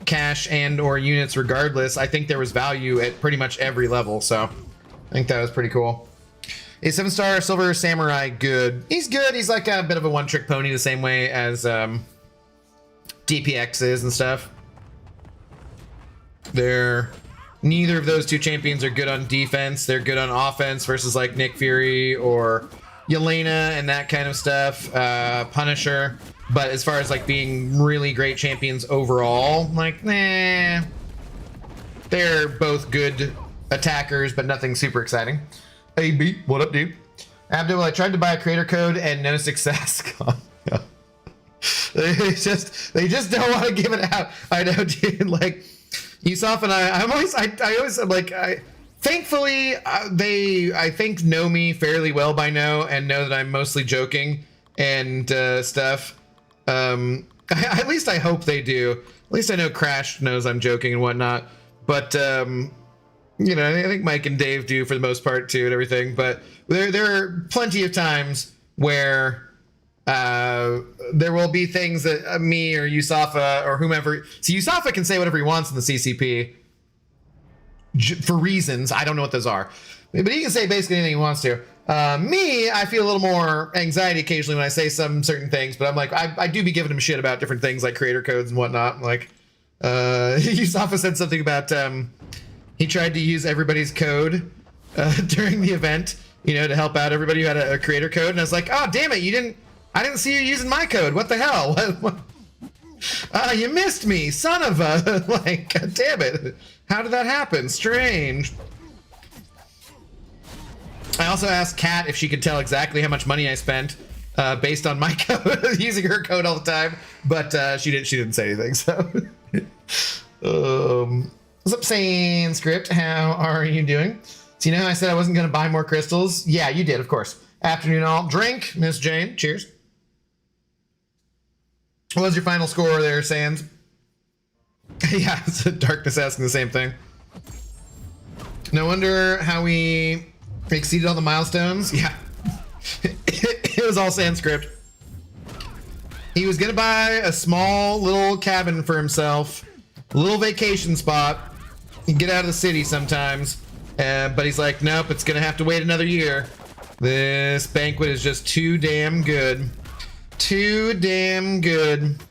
cash and or units regardless, I think there was value at pretty much every level, so I think that was pretty cool. Is 7-star Silver Samurai good? He's good. He's like a bit of a one-trick pony the same way as DPX is and stuff. Neither of those two champions are good on defense. They're good on offense versus like Nick Fury or Yelena and that kind of stuff. Punisher. But as far as like being really great champions overall, like, nah. They're both good attackers, but nothing super exciting. AB, what up, dude? Abdul, I tried to buy a creator code and no success. They just don't want to give it out. I know, dude. Like, Yusuf and I always am like, thankfully, they, I think, know me fairly well by now and know that I'm mostly joking and stuff. At least I hope they do. At least I know Crash knows I'm joking and whatnot. But, you know, I think Mike and Dave do for the most part too and everything. But there are plenty of times where there will be things that me or Yusafa or whomever. See, Yusafa can say whatever he wants in the CCP for reasons. I don't know what those are. But he can say basically anything he wants to. Me, I feel a little more anxiety occasionally when I say some certain things, but I'm like, I do be giving him shit about different things like creator codes and whatnot. Like, Yusafa said something about, he tried to use everybody's code, during the event, you know, to help out everybody who had a creator code. And I was like, oh, damn it. I didn't see you using my code. What the hell? What? You missed me, son of a, like, God damn it. How did that happen? Strange. I also asked Kat if she could tell exactly how much money I spent based on my code, using her code all the time, but she didn't say anything. So, what's up, Sanskrit? How are you doing? So you know how I said I wasn't going to buy more crystals? Yeah, you did, of course. Afternoon all. Drink, Miss Jane. Cheers. What was your final score there, Sans? Yeah, it's Darkness asking the same thing. No wonder how we exceeded all the milestones. Yeah. It was all Sanskrit. He was gonna buy a small little cabin for himself, a little vacation spot. He'd get out of the city sometimes, but he's like, nope, it's gonna have to wait another year. This banquet is just too damn good. Too damn good.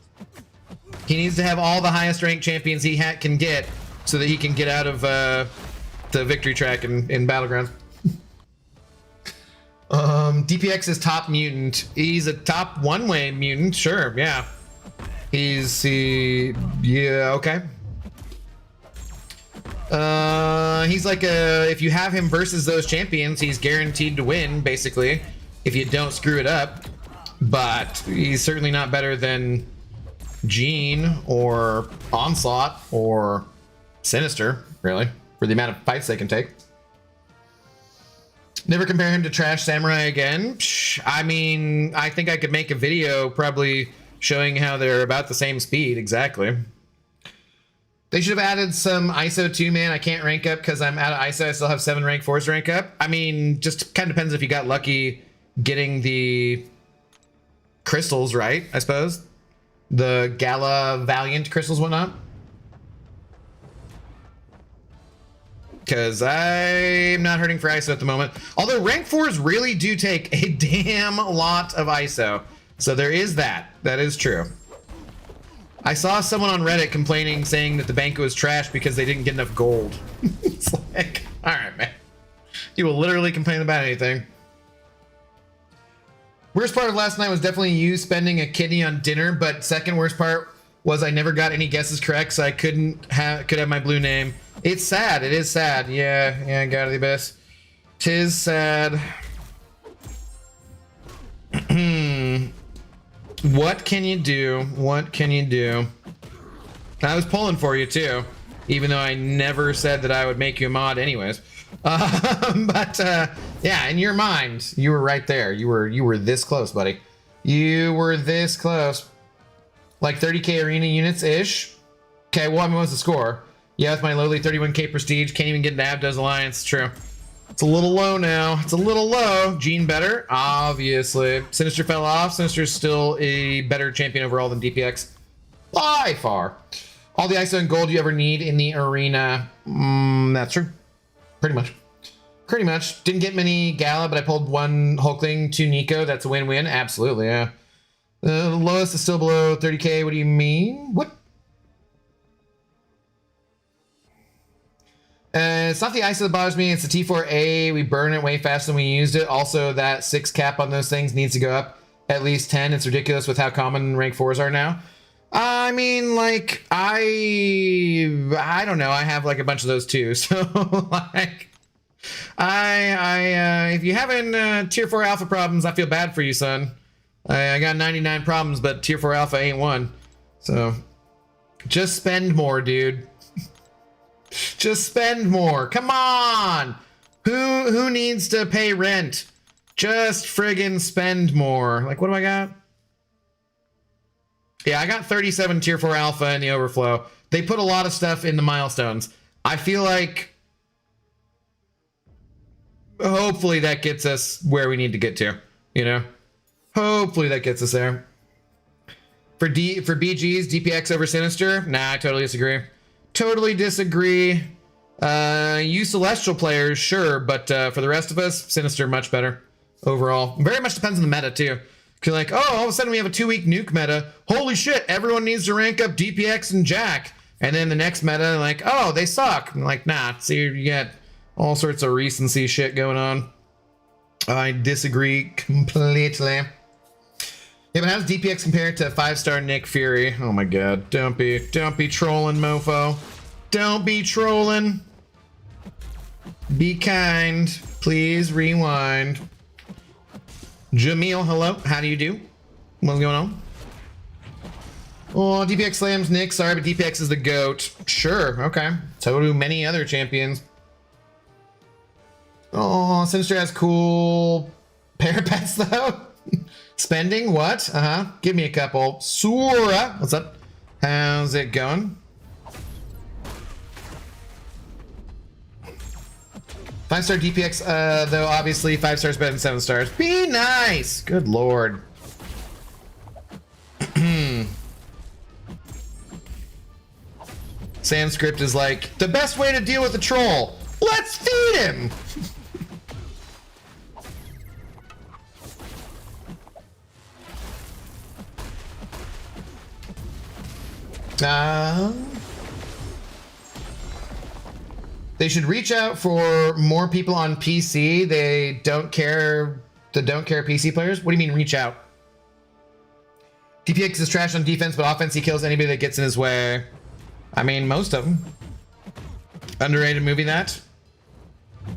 He needs to have all the highest ranked champions he can get so that he can get out of the victory track in Battlegrounds. DPX is top mutant. He's a top one-way mutant, sure, yeah. Yeah, okay. He's like if you have him versus those champions, he's guaranteed to win, basically, if you don't screw it up. But he's certainly not better than Gene or Onslaught or Sinister, really, for the amount of fights they can take. Never compare him to Trash Samurai again. Psh, I mean, I think I could make a video probably showing how they're about the same speed. Exactly. They should have added some ISO too, man. I can't rank up because I'm out of ISO. I still have 7 rank 4s to rank up. I mean, just kind of depends if you got lucky getting the crystals right, I suppose. The Gala Valiant crystals, whatnot. Because I'm not hurting for ISO at the moment. Although rank 4s really do take a damn lot of ISO. So there is that. That is true. I saw someone on Reddit complaining, saying that the bank was trash because they didn't get enough gold. It's like, all right, man. You will literally complain about anything. Worst part of last night was definitely you spending a kidney on dinner, but second worst part was I never got any guesses correct, so I could have my blue name. It's sad. It is sad. Yeah, gotta be best. Tis sad. What can you do? What can you do? I was pulling for you too, even though I never said that I would make you a mod anyways. Yeah, in your mind, you were right there. You were this close, buddy. You were this close. Like 30k arena units ish. Okay, well, I mean, what's the score? Yeah, with my lowly 31k prestige, can't even get an Abdo's Alliance. True. It's a little low now. It's a little low. Gene better, obviously. Sinister fell off. Sinister's still a better champion overall than DPX. By far. All the ISO and gold you ever need in the arena. That's true. Pretty much. Pretty much. Didn't get many Gala, but I pulled 1 Hulkling, 2 Nico. That's a win-win. Absolutely, yeah. The lowest is still below 30k. What do you mean? What? It's not the ISO that bothers me. It's the T4A. We burn it way faster than we used it. Also, that 6 cap on those things needs to go up at least 10. It's ridiculous with how common rank 4s are now. I mean, like, I don't know. I have like a bunch of those too. So like, if you having tier 4 alpha problems, I feel bad for you, son. I got 99 problems, but tier 4 alpha ain't one. So just spend more, dude. Just spend more. Come on. Who needs to pay rent? Just friggin' spend more. Like, what do I got? Yeah, I got 37 tier 4 alpha in the overflow. They put a lot of stuff in the milestones. I feel like hopefully that gets us where we need to get to, you know? Hopefully that gets us there. For BGs, DPX over Sinister? Nah, I totally disagree. Totally disagree. You Celestial players, sure, but for the rest of us, Sinister much better overall. Very much depends on the meta too. Cause like, oh, all of a sudden we have a 2-week nuke meta. Holy shit, everyone needs to rank up DPX and Jack. And then the next meta, like, oh, they suck. I'm like, nah, see, you got all sorts of recency shit going on. I disagree completely. Yeah, but how does DPX compare to 5-star Nick Fury? Oh my god, don't be trolling, mofo. Don't be trolling. Be kind. Please rewind. Jamil, hello. How do you do? What's going on? Oh, DPX slams Nick. Sorry, but DPX is the GOAT. Sure, okay. So do many other champions. Oh, Sinister has cool parapets though. Spending what? Give me a couple. Sura, what's up? How's it going? 5-star DPX, though obviously 5 stars better than 7 stars. Be nice. Good lord. Sanskrit is like the best way to deal with a troll. Let's feed him. They should reach out for more people on PC. They don't care. The don't care PC players. What do you mean reach out? DPX is trash on defense, but offense he kills anybody that gets in his way. I mean, most of them. Underrated movie that.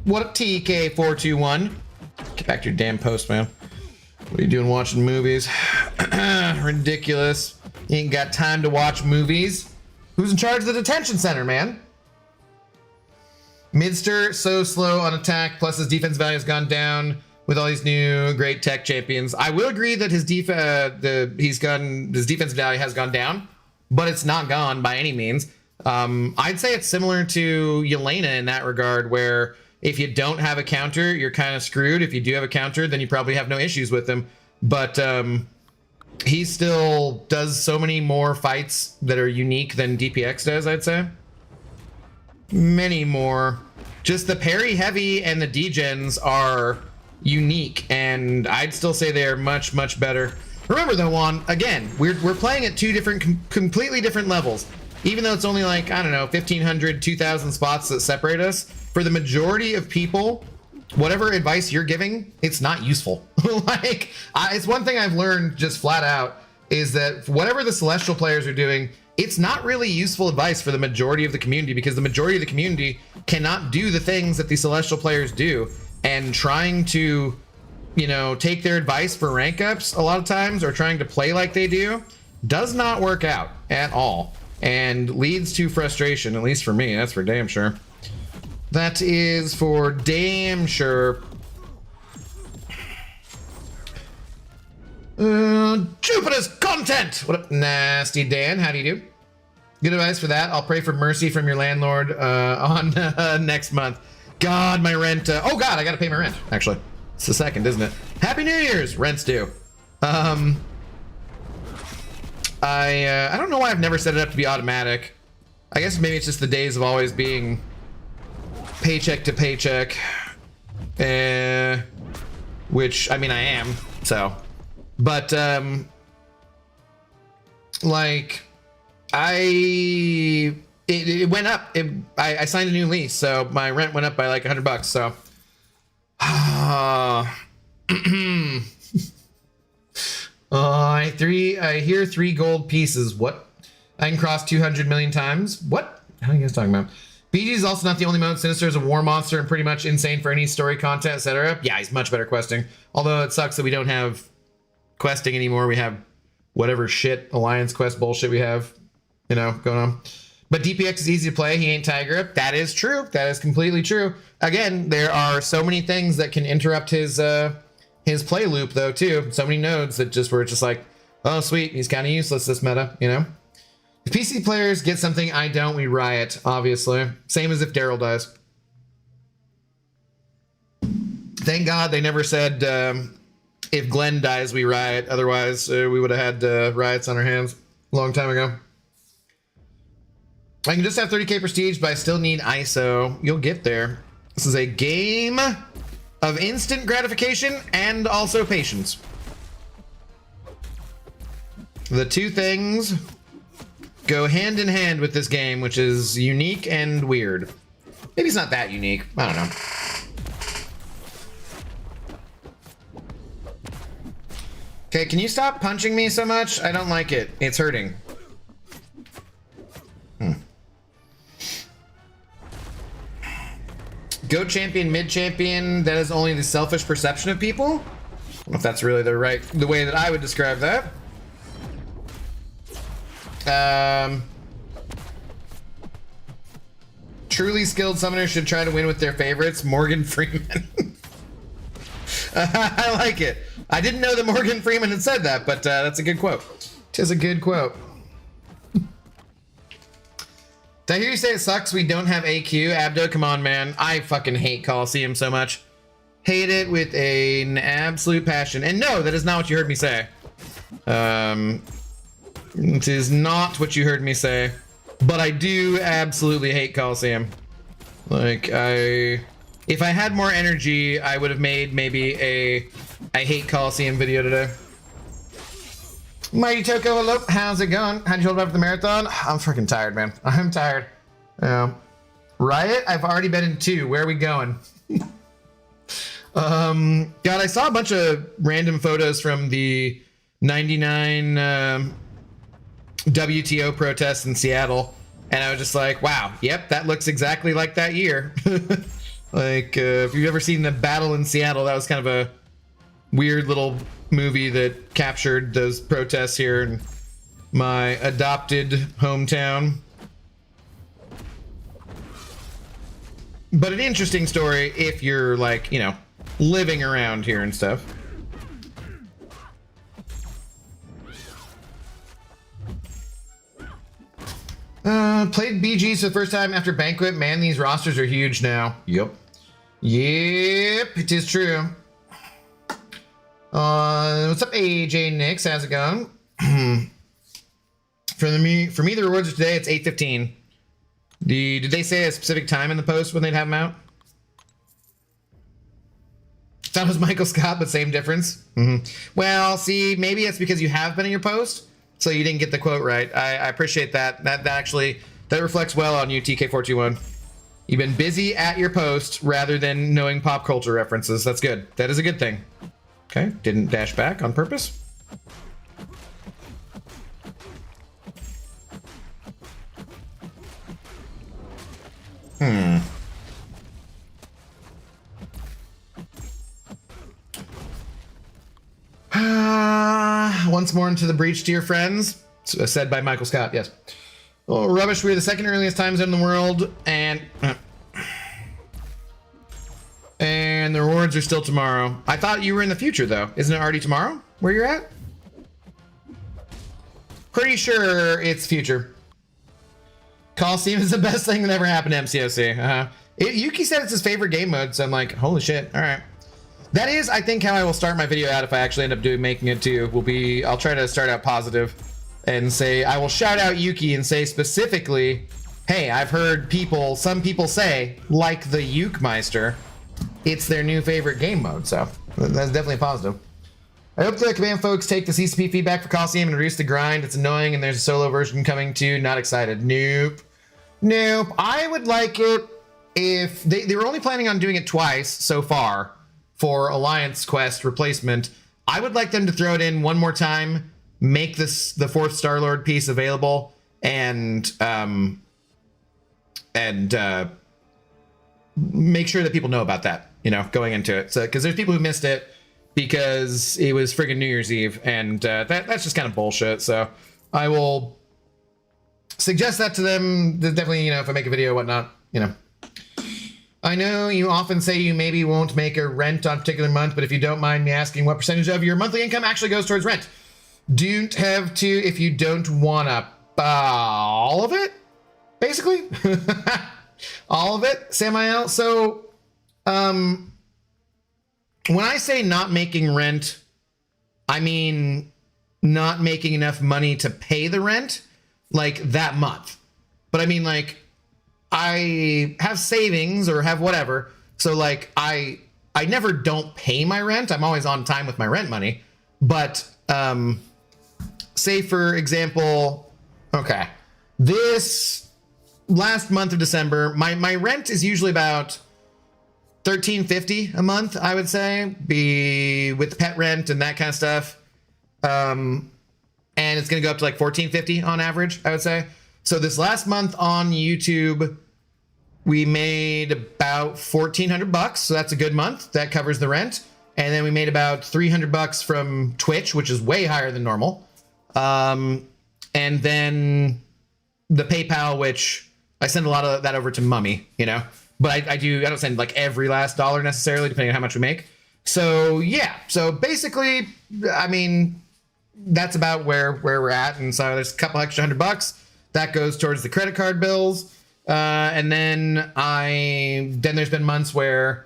What up, TK421? Get back to your damn post, man. What are you doing watching movies? Ridiculous. You ain't got time to watch movies. Who's in charge of the detention center, man? Midster, so slow on attack, plus his defense value has gone down with all these new great tech champions. I will agree that his defense value has gone down, but it's not gone by any means. I'd say it's similar to Yelena in that regard, where if you don't have a counter, you're kind of screwed. If you do have a counter, then you probably have no issues with him. But he still does so many more fights that are unique than DPX does, I'd say. Many more. Just the parry heavy and the degens are unique, and I'd still say they are much, much better. Remember though, Juan, again, we're playing at two different, completely different levels. Even though it's only like, I don't know, 1,500, 2,000 spots that separate us, for the majority of people, whatever advice you're giving, it's not useful. Like, it's one thing I've learned just flat out, is that whatever the Celestial players are doing, it's not really useful advice for the majority of the community, because the majority of the community cannot do the things that the Celestial players do. And trying to, you know, take their advice for rank ups a lot of times, or trying to play like they do, does not work out at all, and leads to frustration, at least for me. That's for damn sure. That is for damn sure. Jupiter's content. What up, Nasty Dan? How do you do? Good advice for that. I'll pray for mercy from your landlord on next month. God, my rent. Oh God, I gotta pay my rent. Actually, it's the 2nd, isn't it? Happy New Year's. Rent's due. I don't know why I've never set it up to be automatic. I guess maybe it's just the days of always being paycheck to paycheck. Which, I mean, I am, so. But, like, it went up. I signed a new lease, so my rent went up by like $100, so. I hear 3 gold pieces. What? I can cross 200 million times? What? How are you guys talking about? BG is also not the only mode. Sinister is a war monster and pretty much insane for any story content, etc. Yeah, he's much better questing. Although it sucks that we don't have questing anymore. We have whatever shit Alliance quest bullshit we have, you know, going on. But DPX is easy to play. He ain't Tiger. That is true. That is completely true. Again, there are so many things that can interrupt his play loop, though, too. So many nodes that just were just like, oh, sweet, he's kind of useless this meta, you know? If PC players get something I don't, we riot, obviously. Same as if Daryl dies. Thank God they never said if Glenn dies, we riot. Otherwise, we would have had riots on our hands a long time ago. I can just have 30k prestige, but I still need ISO. You'll get there. This is a game of instant gratification and also patience. The two things go hand in hand with this game, which is unique and weird. Maybe it's not that unique. I don't know. Okay, can you stop punching me so much? I don't like it. It's hurting. Go champion, mid champion, that is only the selfish perception of people? I don't know if that's really the way that I would describe that. Truly skilled summoners should try to win with their favorites. Morgan Freeman. I like it. I didn't know that Morgan Freeman had said that, but that's a good quote. Tis a good quote. Did I hear you say it sucks we don't have AQ? Abdo, come on, man. I fucking hate Coliseum so much. Hate it with an absolute passion. And no, that is not what you heard me say. It is not what you heard me say. But I do absolutely hate Coliseum. Like, if I had more energy, I would have made maybe a I hate Coliseum video today. Mighty Toko, hello. How's it going? How'd you hold up for the marathon? I'm freaking tired, man. I'm tired. Riot? I've already been in 2. Where are we going? God, I saw a bunch of random photos from the 99 WTO protests in Seattle, and I was just like, wow, yep, that looks exactly like that year. Like, if you've ever seen the battle in Seattle, that was kind of a weird little movie that captured those protests here in my adopted hometown. but an interesting story if you're like, you know, living around here and stuff. Played BGs for the first time after Banquet. Man, these rosters are huge now. Yep, it is true. What's up, AJ Nix? How's it going? For me, the rewards are today. It's 8:15. Did they say a specific time in the post when they'd have them out? Thought it was Michael Scott, but same difference. Well, see, maybe it's because you have been in your post, so you didn't get the quote right. I appreciate that. That actually reflects well on you, TK421. You've been busy at your post rather than knowing pop culture references. That's good. That is a good thing. Okay, didn't dash back on purpose. Once more into the breach, dear friends. Said by Michael Scott, yes. Oh, rubbish, we're the second earliest time zone in the world, and the rewards are still tomorrow. I thought you were in the future, though. Isn't it already tomorrow, where you're at? Pretty sure it's future. Coliseum is the best thing that ever happened to MCOC. Yuki said it's his favorite game mode, so I'm like, holy shit, all right. That is, I think, how I will start my video out if I actually end up making it too. I'll try to start out positive and say, I will shout out Yuki and say specifically, hey, I've heard some people say, like the Ukemeister, it's their new favorite game mode, so that's definitely a positive. I hope the command folks take the CCP feedback for Coliseum and reduce the grind. It's annoying and there's a solo version coming too. Not excited. Nope. I would like it if they were only planning on doing it twice so far for Alliance Quest replacement. I would like them to throw it in one more time, make the 4th Star-Lord piece available, and make sure that people know about that, you know, going into it. So, because there's people who missed it because it was friggin' New Year's Eve, and that's just kind of bullshit. So I will suggest that to them. Definitely, you know, if I make a video, whatnot, you know. I know you often say you maybe won't make a rent on a particular month, but if you don't mind me asking, what percentage of your monthly income actually goes towards rent? Don't have to if you don't wanna. All of it, basically. All of it, Samael. So, when I say not making rent, I mean not making enough money to pay the rent, like that month. But I mean, like, I have savings or have whatever. So like I never don't pay my rent. I'm always on time with my rent money. But say for example, okay, this last month of December, my rent is usually about $13.50 a month, I would say, be with the pet rent and that kind of stuff. And it's gonna go up to like $14.50 on average, I would say. So this last month on YouTube, we made about $1,400, so that's a good month. That covers the rent. And then we made about $300 from Twitch, which is way higher than normal. And then the PayPal, which I send a lot of that over to Mummy, you know. But I don't send like every last dollar necessarily, depending on how much we make. So yeah, so basically, I mean, that's about where we're at. And so there's a couple extra $100 that goes towards the credit card bills. And then there's been months where,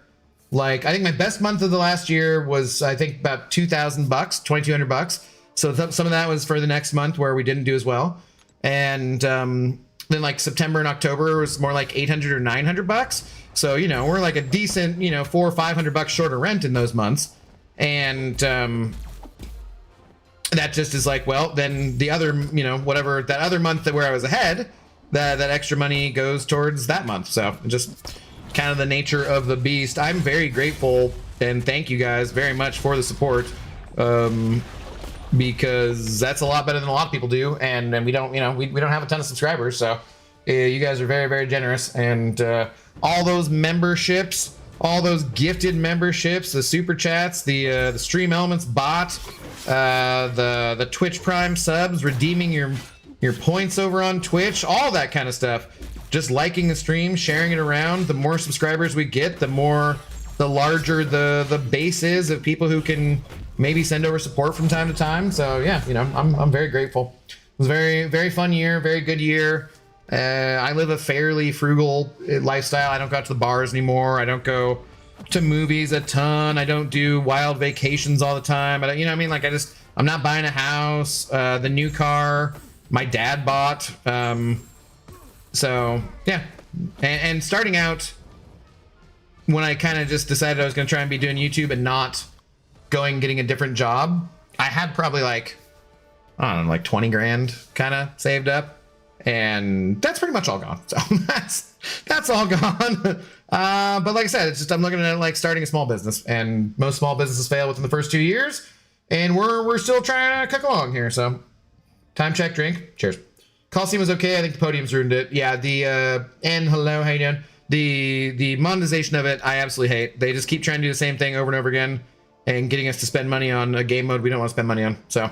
like, I think my best month of the last year was, I think, about $2,000, $2,200. So some of that was for the next month where we didn't do as well. And then like September and October was more like $800 or $900. So, you know, we're like a decent, you know, $400 or $500 shorter rent in those months. And that just is like, well, then the other, you know, whatever, that other month where I was ahead, that extra money goes towards that month. So just kind of the nature of the beast. I'm very grateful and thank you guys very much for the support, because that's a lot better than a lot of people do. And we don't, you know, we don't have a ton of subscribers. So you guys are very, very generous. And all those memberships, all those gifted memberships, the super chats, the Stream Elements bot, the Twitch Prime subs, redeeming your points over on Twitch, all that kind of stuff. just liking the stream, sharing it around. The more subscribers we get, the larger the base is of people who can maybe send over support from time to time. So yeah, you know, I'm very grateful. It was a very, very fun year, very good year. I live a fairly frugal lifestyle. I don't go out to the bars anymore. I don't go to movies a ton. I don't do wild vacations all the time. You know what I mean? Like I'm not buying a house. The new car my dad bought. So yeah. And starting out, when I kind of just decided I was going to try and be doing YouTube and not getting a different job, I had probably like, I don't know, like 20 grand kind of saved up. And that's pretty much all gone. So that's all gone. But like I said, it's just, I'm looking at like starting a small business, and most small businesses fail within the first 2 years. And we're still trying to cook along here. So time check, drink, cheers. Coliseum was okay. I think the podium's ruined it. Yeah. And hello, how you doing? The monetization of it, I absolutely hate. They just keep trying to do the same thing over and over again and getting us to spend money on a game mode we don't want to spend money on. So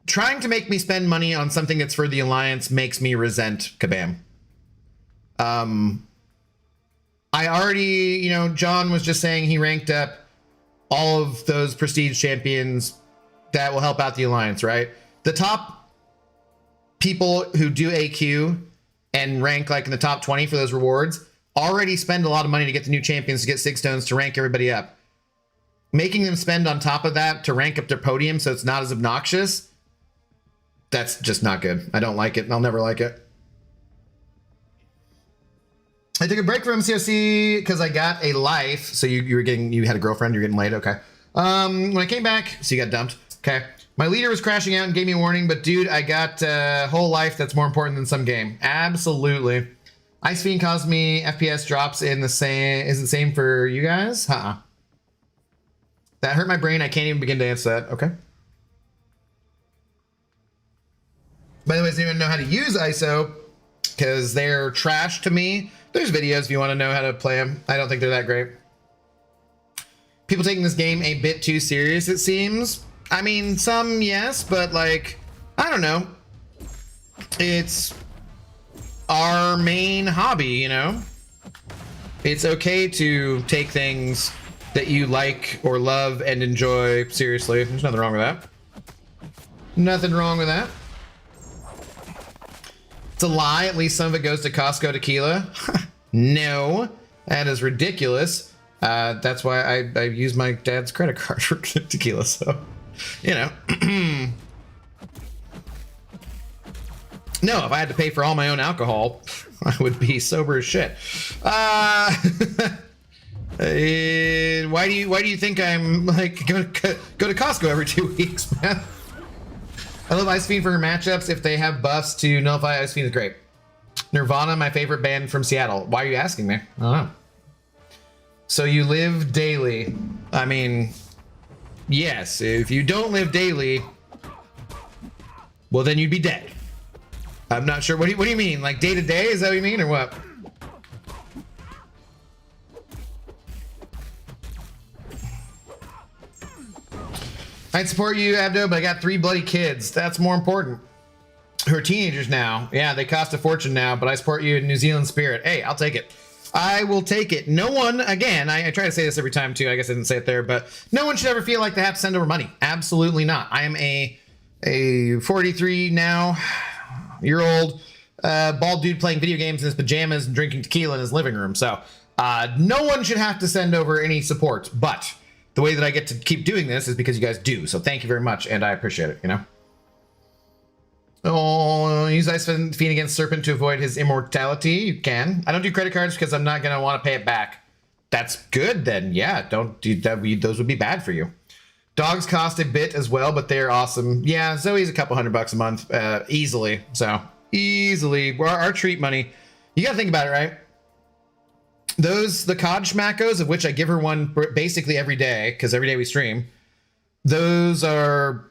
trying to make me spend money on something that's for the Alliance makes me resent Kabam. I already, you know, John was just saying he ranked up all of those prestige champions that will help out the Alliance, right? The top people who do AQ and rank like in the top 20 for those rewards already spend a lot of money to get the new champions, to get 6 stones, to rank everybody up. Making them spend on top of that to rank up their podium so it's not as obnoxious, that's just not good. I don't like it, and I'll never like it. I took a break from MCOC because I got a life. So you had a girlfriend, you're getting laid, okay. When I came back, so you got dumped, okay. My leader was crashing out and gave me a warning, but dude, I got a whole life that's more important than some game. Absolutely. Ice Fiend caused me FPS drops in the same, is it the same for you guys? That hurt my brain, I can't even begin to answer that, okay. By the way, does anyone know how to use ISO? Because they're trash to me. There's videos if you want to know how to play them. I don't think they're that great. People taking this game a bit too serious, it seems. I mean, some, yes, but like, I don't know. It's our main hobby, you know? It's okay to take things that you like or love and enjoy seriously. There's nothing wrong with that. Nothing wrong with that. It's a lie. At least some of it goes to Costco tequila. No, that is ridiculous. That's why I use my dad's credit card for tequila. So, you know. No, if I had to pay for all my own alcohol, I would be sober as shit. Why do you think I'm like go to Costco every 2 weeks, man? I love Ice Fiend for her matchups. If they have buffs to nullify, Ice Fiend is great. Nirvana, my favorite band from Seattle. Why are you asking me? I don't know. So you live daily. I mean, yes, if you don't live daily, well, then you'd be dead. I'm not sure. What do you mean? Like day to day? Is that what you mean, or what? I'd support you, Abdo, but I got 3 bloody kids. That's more important. Who are teenagers now. Yeah, they cost a fortune now, but I support you in New Zealand spirit. Hey, I'll take it. I will take it. No one, again, I try to say this every time too. I guess I didn't say it there, but no one should ever feel like they have to send over money. Absolutely not. I am a 43 now year old bald dude playing video games in his pajamas and drinking tequila in his living room. So no one should have to send over any support, but the way that I get to keep doing this is because you guys do. So thank you very much, and I appreciate it, you know? Oh, use Ice Fiend against Serpent to avoid his immortality. You can. I don't do credit cards because I'm not going to want to pay it back. That's good then. Yeah, don't do that. Those would be bad for you. Dogs cost a bit as well, but they're awesome. Yeah, Zoe's a couple $100 a month, easily. So easily. Our treat money. You got to think about it, right? The COD schmackos, of which I give her one basically every day, because every day we stream, those are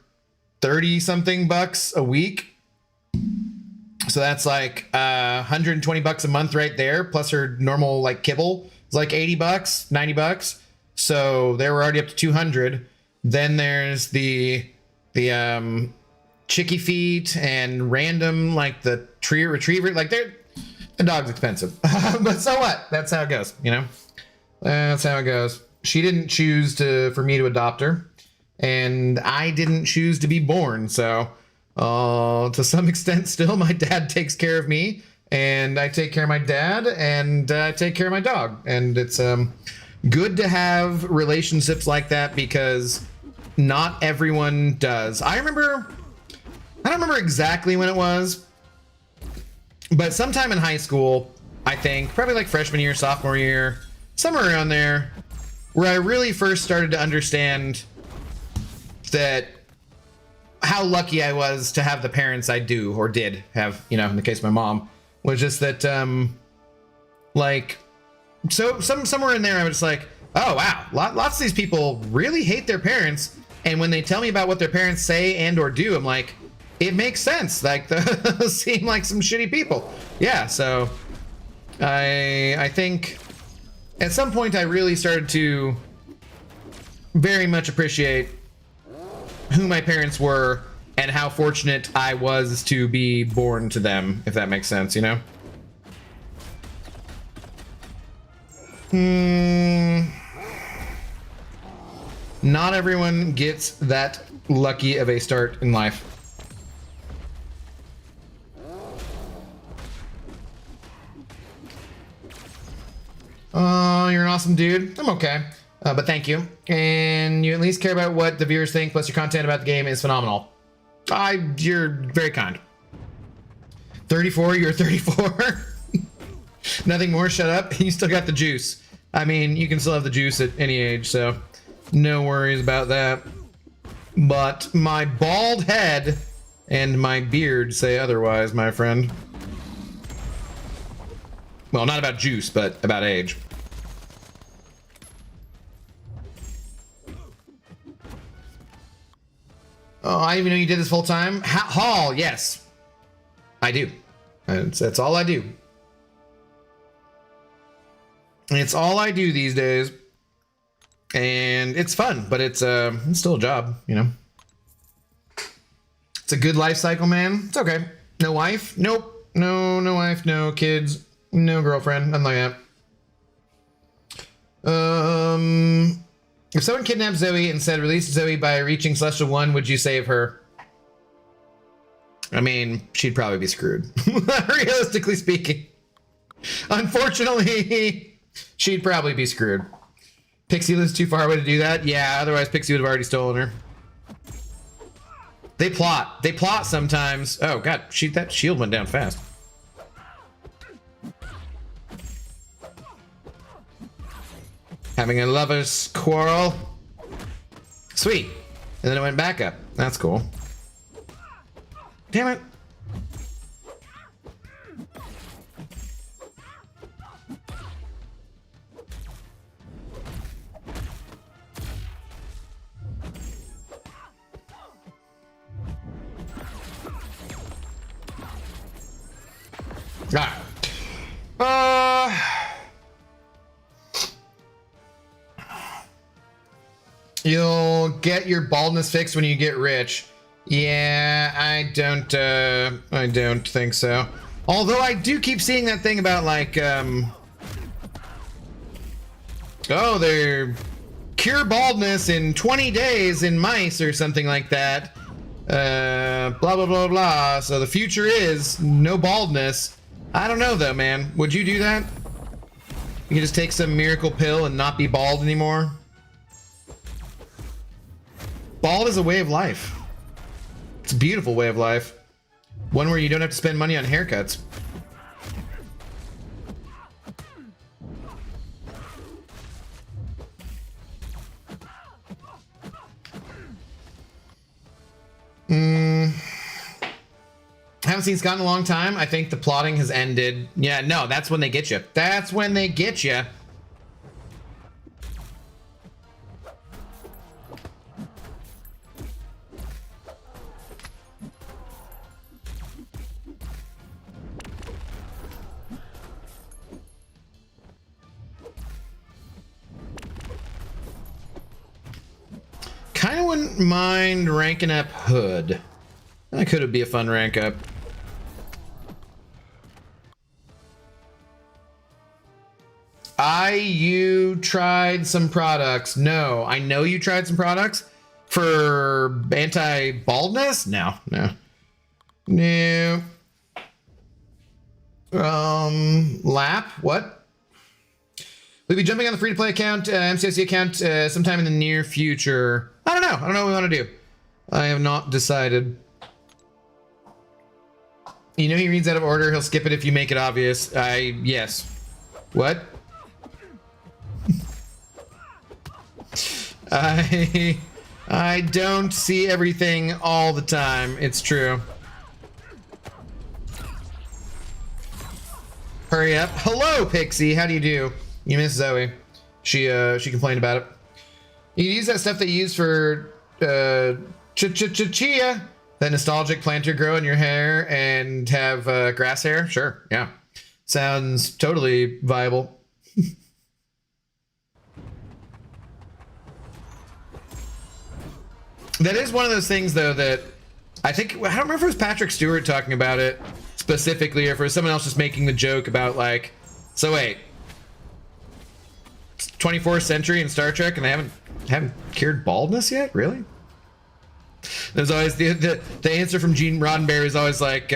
30 something bucks a week. So that's like $120 a month right there, plus her normal like kibble is like $80, $90. So they were already up to 200. Then there's the chicky feet and random like the tree retriever. Like a dog's expensive, but so what? That's how it goes. You know, that's how it goes. She didn't choose for me to adopt her, and I didn't choose to be born. So to some extent, still my dad takes care of me, and I take care of my dad, and I take care of my dog, and it's good to have relationships like that because not everyone does. I don't remember exactly when it was, but sometime in high school, I think, probably like freshman year, sophomore year, somewhere around there, where I really first started to understand that how lucky I was to have the parents I do or did have, you know, in the case of my mom, was just that, somewhere in there, I was just like, oh, wow, lots of these people really hate their parents. And when they tell me about what their parents say and or do, I'm like, it makes sense. Like, they seem like some shitty people. Yeah, so I think at some point I really started to very much appreciate who my parents were and how fortunate I was to be born to them, if that makes sense, you know? Not everyone gets that lucky of a start in life. Oh, you're an awesome dude. I'm okay. But thank you. And you at least care about what the viewers think, plus your content about the game is phenomenal. You're very kind. 34, you're 34. Nothing more, shut up. You still got the juice. I mean, you can still have the juice at any age, so no worries about that. But my bald head and my beard say otherwise, my friend. Well, not about juice, but about age. Oh, I didn't even know you did this full time. Hall, yes. I do. That's all I do. It's all I do these days. And it's fun, but it's still a job, you know. It's a good life cycle, man. It's okay. No wife? Nope. No wife, no kids, no girlfriend, nothing like that. If someone kidnapped Zoe and said release Zoe by reaching Celestial 1, would you save her? I mean, she'd probably be screwed. Realistically speaking. Unfortunately, she'd probably be screwed. Pixie lives too far away to do that? Yeah, otherwise Pixie would have already stolen her. They plot. They plot sometimes. Oh, God. That shield went down fast. Having a lover's quarrel. Sweet. And then it went back up. That's cool. Damn it. You'll get your baldness fixed when you get rich. Yeah, I don't think so. Although I do keep seeing that thing about like, oh, they're cure baldness in 20 days in mice or something like that. Blah, blah, blah, blah. So the future is no baldness. I don't know though, man. Would you do that? You can just take some miracle pill and not be bald anymore? Bald is a way of life. It's a beautiful way of life. One where you don't have to spend money on haircuts. Haven't seen Scott in a long time. I think the plotting has ended. Yeah, no, that's when they get you. That's when they get you. Kind of wouldn't mind ranking up Hood. That could be a fun rank up. You tried some products. No, I know you tried some products for anti-baldness. No. Lap, what? We'll be jumping on the free-to-play account, MCSC account, sometime in the near future. I don't know what we want to do. I have not decided. You know he reads out of order. He'll skip it if you make it obvious. Yes. What? I don't see everything all the time. It's true. Hurry up. Hello, Pixie. How do you do? You miss Zoe. She complained about it. You can use that stuff that you use for chia. That nostalgic planter grow in your hair and have grass hair. Sure. Yeah. Sounds totally viable. That is one of those things, though, that I think, I don't remember if it was Patrick Stewart talking about it specifically, or if it was someone else just making the joke about, like, so wait, it's 24th century in Star Trek and they haven't cured baldness yet? Really? There's always the answer from Gene Roddenberry is always like,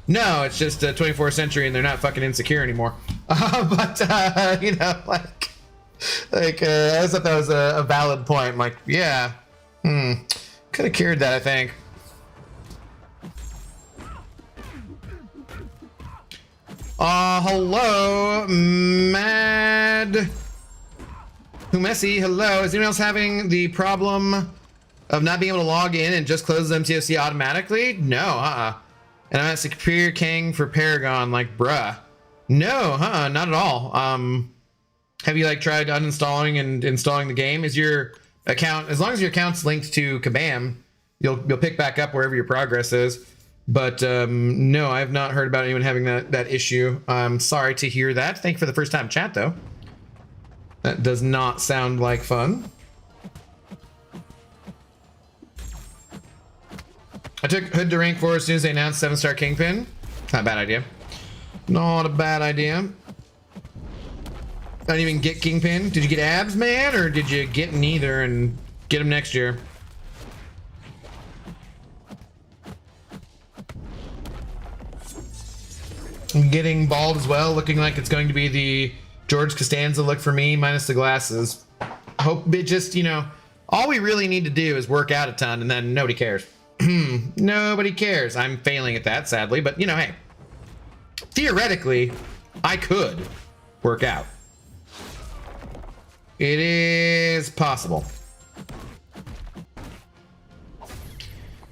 no, it's just 24th century and they're not fucking insecure anymore. You know, like I just thought that was a valid point. I'm like, yeah. Could have cured that, I think. Hello, Mad Humesi, hello. Is anyone else having the problem of not being able to log in and just close MTOC automatically? No, And I'm at Superior King for Paragon, like, bruh. No, not at all. Have you, like, tried uninstalling and installing the game? Is your account, as long as your account's linked to Kabam, you'll pick back up wherever your progress is. But no, I have not heard about anyone having that issue. I'm sorry to hear that. Thank you for the first time chat, though. That does not sound like fun. I took Hood to rank 4 as soon as they announced 7-star Kingpin. Not a bad idea. Not a bad idea. I didn't even get Kingpin. Did you get abs, man? Or did you get neither and get him next year? I'm getting bald as well, looking like it's going to be the George Costanza look for me, minus the glasses. Hope it just, you know, all we really need to do is work out a ton and then nobody cares. Nobody cares. I'm failing at that, sadly, but you know, hey, theoretically, I could work out. It is possible.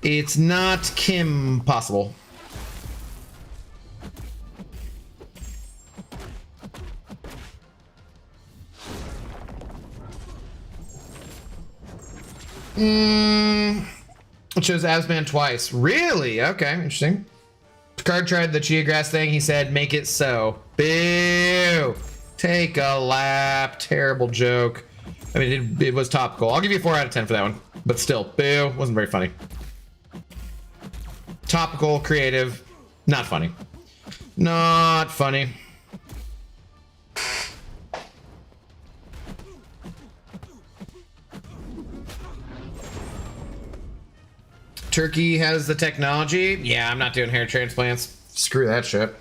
It's not Kim possible. It shows Absman twice. Really? Okay, interesting. Picard tried the chia grass thing. He said, make it so. Boo! Take a lap. Terrible joke. I mean, it was topical. I'll give you a 4 out of 10 for that one. But still, boo. Wasn't very funny. Topical, creative. Not funny. Not funny. Turkey has the technology. Yeah, I'm not doing hair transplants. Screw that shit.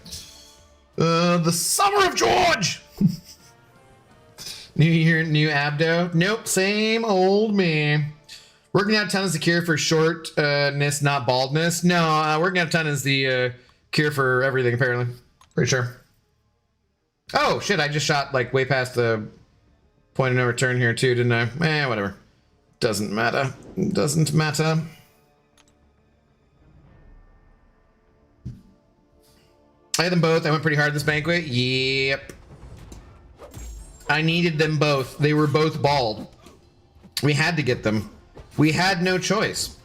The Summer of George! New year, new abdo. Nope, same old me. Working out a ton is the cure for shortness, not baldness. No, working out a ton is the cure for everything, apparently. Pretty sure. Oh, shit, I just shot, like, way past the point of no return here, too, didn't I? Eh, whatever. Doesn't matter. Doesn't matter. I had them both. I went pretty hard this banquet. Yep. I needed them both. They were both bald. We had to get them. We had no choice.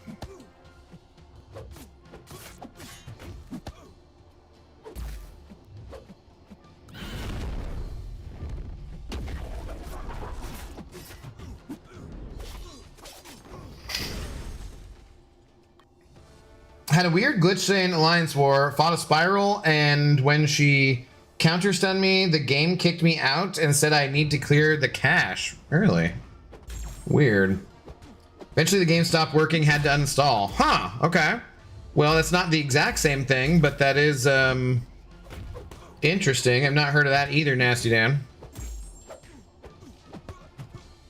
Had a weird glitch in Alliance War, fought a spiral, and when she counter-stunned me, the game kicked me out and said I need to clear the cache. Really? Weird. Eventually the game stopped working, had to uninstall. Huh, okay. Well, that's not the exact same thing, but that is interesting. I've not heard of that either, Nasty Dan.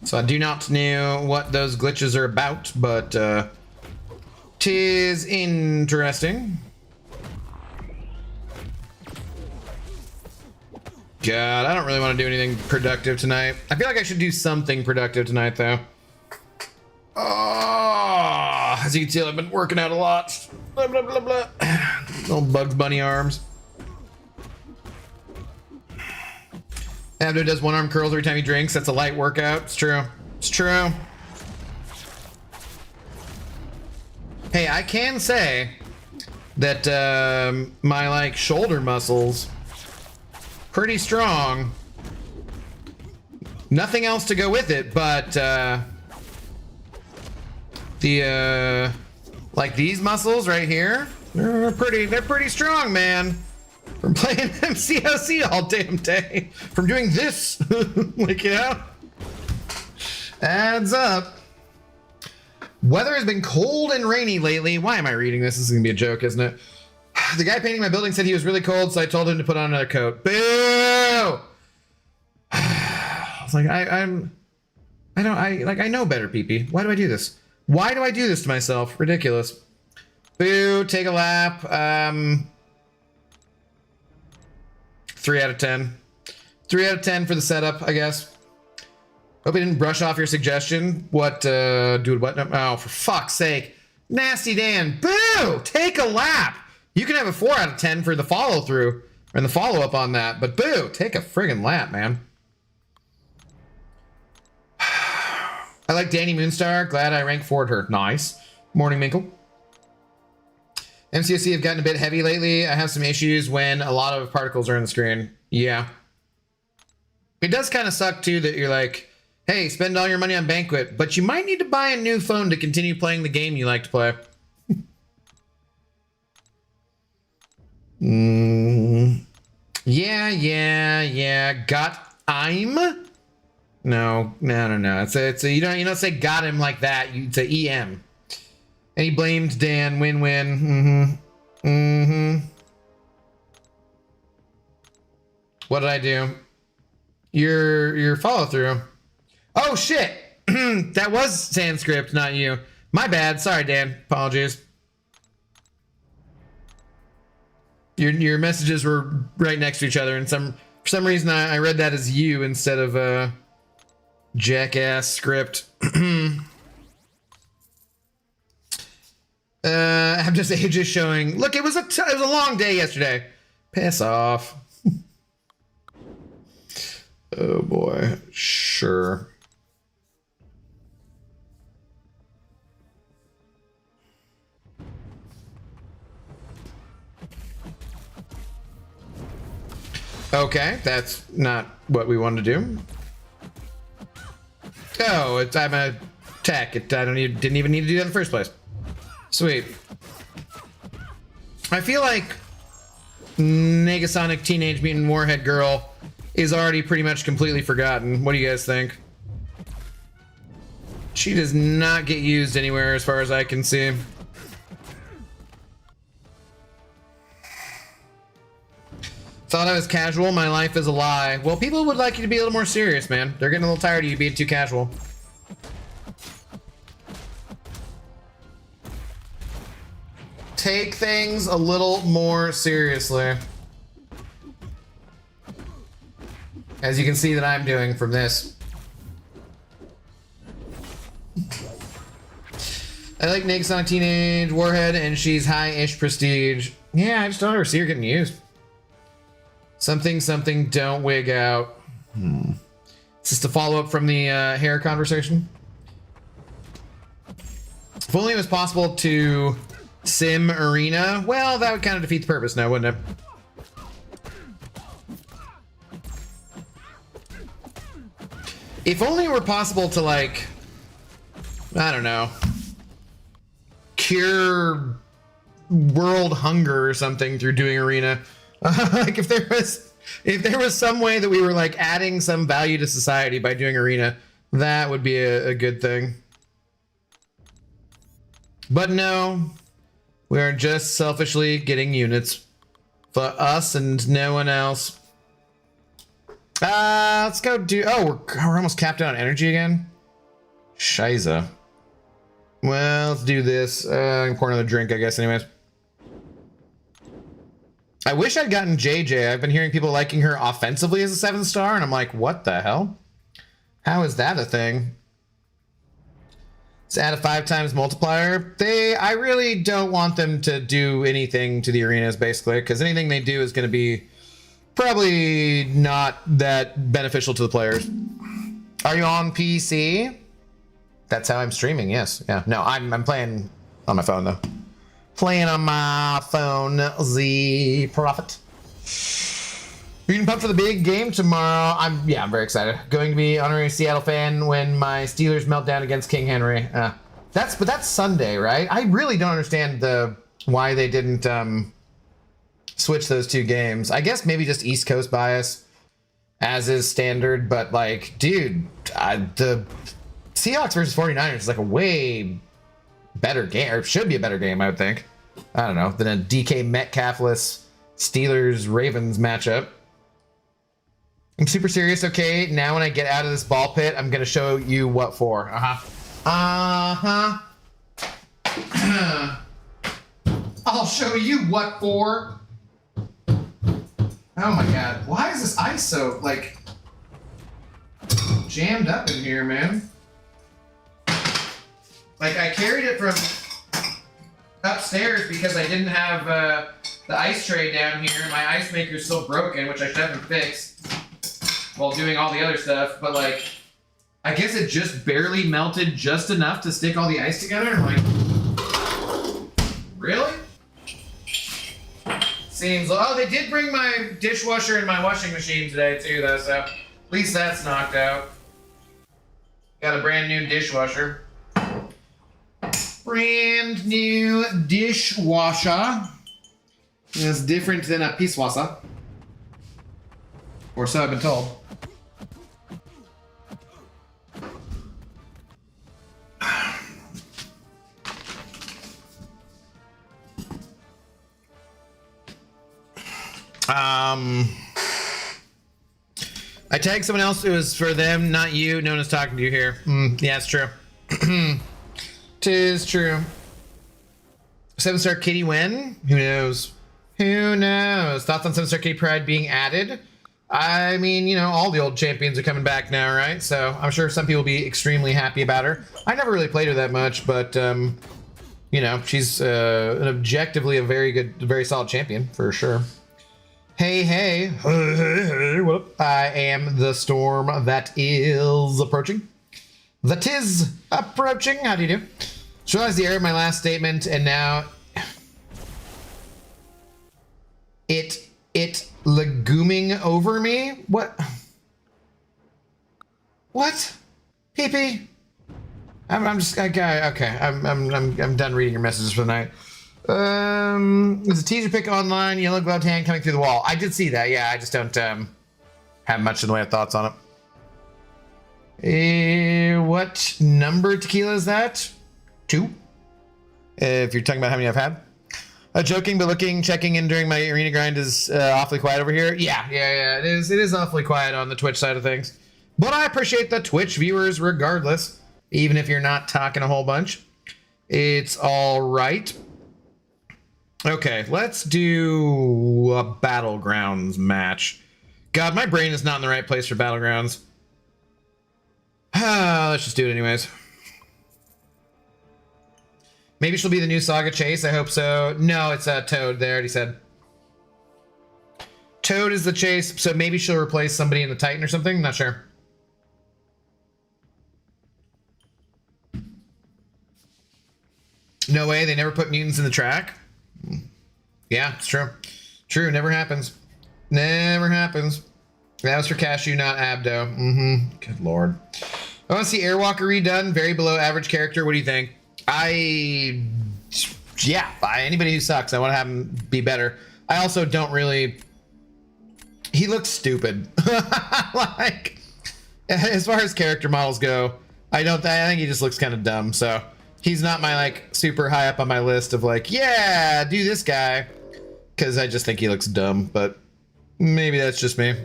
So I do not know what those glitches are about, but 'tis interesting. God, I don't really want to do anything productive tonight. I feel like I should do something productive tonight, though. Oh, as you can tell, I've been working out a lot. Blah, blah, blah, blah. Little Bugs Bunny arms. Abdo does one arm curls every time he drinks. That's a light workout. It's true. It's true. Hey, I can say that my like shoulder muscles pretty strong. Nothing else to go with it, but the like these muscles right here, they're pretty strong, man. From playing MCOC all damn day, from doing this, like, you know, adds up. Weather has been cold and rainy lately. Why am I reading this? This is gonna be a joke, isn't it? The guy painting my building said he was really cold, so I told him to put on another coat. Boo! It's like I know better, PP. Why do I do this? Why do I do this to myself? Ridiculous. Boo! Take a lap. 3 out of 10. 3 out of 10 for the setup, I guess. Hope you didn't brush off your suggestion. What, dude, what? Oh, for fuck's sake. Nasty Dan, boo! Take a lap! You can have a 4 out of 10 for the follow-through, and the follow-up on that, but boo! Take a friggin' lap, man. I like Danny Moonstar. Glad I ranked forward her. Nice. Morning, Minkle. MCOC have gotten a bit heavy lately. I have some issues when a lot of particles are on the screen. Yeah. It does kind of suck, too, that you're like, hey, spend all your money on Banquet, but you might need to buy a new phone to continue playing the game you like to play. Yeah. Got I'm? No. It's a you don't say got him like that. It's a EM. And he blamed Dan. Win-win. What did I do? Your follow-through. Oh, shit. That was Sanskrit, not you. My bad. Sorry, Dan. Apologies. Your messages were right next to each other, and for some reason I read that as you instead of jackass script. I'm just ages showing. Look, it was a long day yesterday. Piss off. Oh boy. Sure. Okay, that's not what we wanted to do. Oh, I'm a tech. Didn't even need to do that in the first place. Sweet. I feel like Negasonic Teenage Mutant Warhead Girl is already pretty much completely forgotten. What do you guys think? She does not get used anywhere as far as I can see. Thought I was casual, my life is a lie. Well, people would like you to be a little more serious, man. They're getting a little tired of you being too casual. Take things a little more seriously. As you can see that I'm doing from this. I like Negasonic Teenage Warhead, and she's high-ish prestige. Yeah, I just don't ever see her getting used. Something, don't wig out. Is this the follow-up from the hair conversation? If only it was possible to sim arena. Well, that would kind of defeat the purpose now, wouldn't it? If only it were possible to, like, I don't know, cure world hunger or something through doing arena. Like if there was some way that we were like adding some value to society by doing arena, that would be a good thing. But no, we are just selfishly getting units for us and no one else. Let's go do. Oh, we're almost capped out on energy again. Shiza. Well, let's do this. I can pour another drink, I guess. Anyways, I wish I'd gotten JJ. I've been hearing people liking her offensively as a 7-star, and I'm like, what the hell? How is that a thing? Let's add a 5 times multiplier. I really don't want them to do anything to the arenas, basically, because anything they do is going to be probably not that beneficial to the players. Are you on PC? That's how I'm streaming, yes. Yeah. No, I'm playing on my phone, though. Playing on my phone, the Prophet. You can pump for the big game tomorrow. I'm very excited. Going to be honorary Seattle fan when my Steelers melt down against King Henry. But that's Sunday, right? I really don't understand why they didn't switch those 2 games. I guess maybe just East Coast bias, as is standard. But like, dude, the Seahawks versus 49ers is like a way better game, or should be a better game, I would think. I don't know, than a DK Metcalfless Steelers Ravens matchup. I'm super serious. Okay, now when I get out of this ball pit, I'm gonna show you what for. I'll show you what for. Oh my god, why is this ice so like jammed up in here, man? Like, I carried it from upstairs because I didn't have the ice tray down here. My ice maker's still broken, which I should have fixed while doing all the other stuff. But, like, I guess it just barely melted just enough to stick all the ice together. I'm like, really? Seems... Oh, they did bring my dishwasher and my washing machine today, too, though. So, at least that's knocked out. Got a brand new dishwasher. Brand new dishwasher. It's different than a piece washer. Or so I've been told. I tagged someone else. It was for them, not you. No one is talking to you here. Yeah, it's true. Tis true. 7-star Kitty win? Who knows? Who knows? Thoughts on 7-star Kitty Pride being added? I mean, you know, all the old champions are coming back now, right? So I'm sure some people will be extremely happy about her. I never really played her that much, but, you know, she's an objectively a very good, very solid champion, for sure. Hey, hey. Hey, what up? I am the storm that is approaching. That is approaching. How do you do? Just realized the error of my last statement, and now it leguming over me. What? What? PP? I'm just okay. I'm done reading your messages for the night. There's a teaser pick online. Yellow gloved hand coming through the wall. I did see that. Yeah, I just don't have much in the way of thoughts on it. What number tequila is that? 2. If you're talking about how many I've had. Joking, but checking in during my arena grind is awfully quiet over here. Yeah, it is. It is awfully quiet on the Twitch side of things. But I appreciate the Twitch viewers regardless, even if you're not talking a whole bunch. It's all right. Okay, let's do a Battlegrounds match. God, my brain is not in the right place for Battlegrounds. Let's just do it anyways. Maybe she'll be the new Saga Chase. I hope so. No, it's Toad. They already said. Toad is the Chase, so maybe she'll replace somebody in the Titan or something. Not sure. No way. They never put mutants in the track. Yeah, it's true. True. Never happens. Never happens. That was for Cashew, not Abdo. Good lord. I want to see Airwalker redone. Very below average character. What do you think? I Yeah, anybody who sucks, I want to have him be better. I also don't really... He looks stupid. Like, as far as character models go, I think he just looks kind of dumb. So he's not my like super high up on my list of like, yeah, do this guy. Because I just think he looks dumb, but maybe that's just me.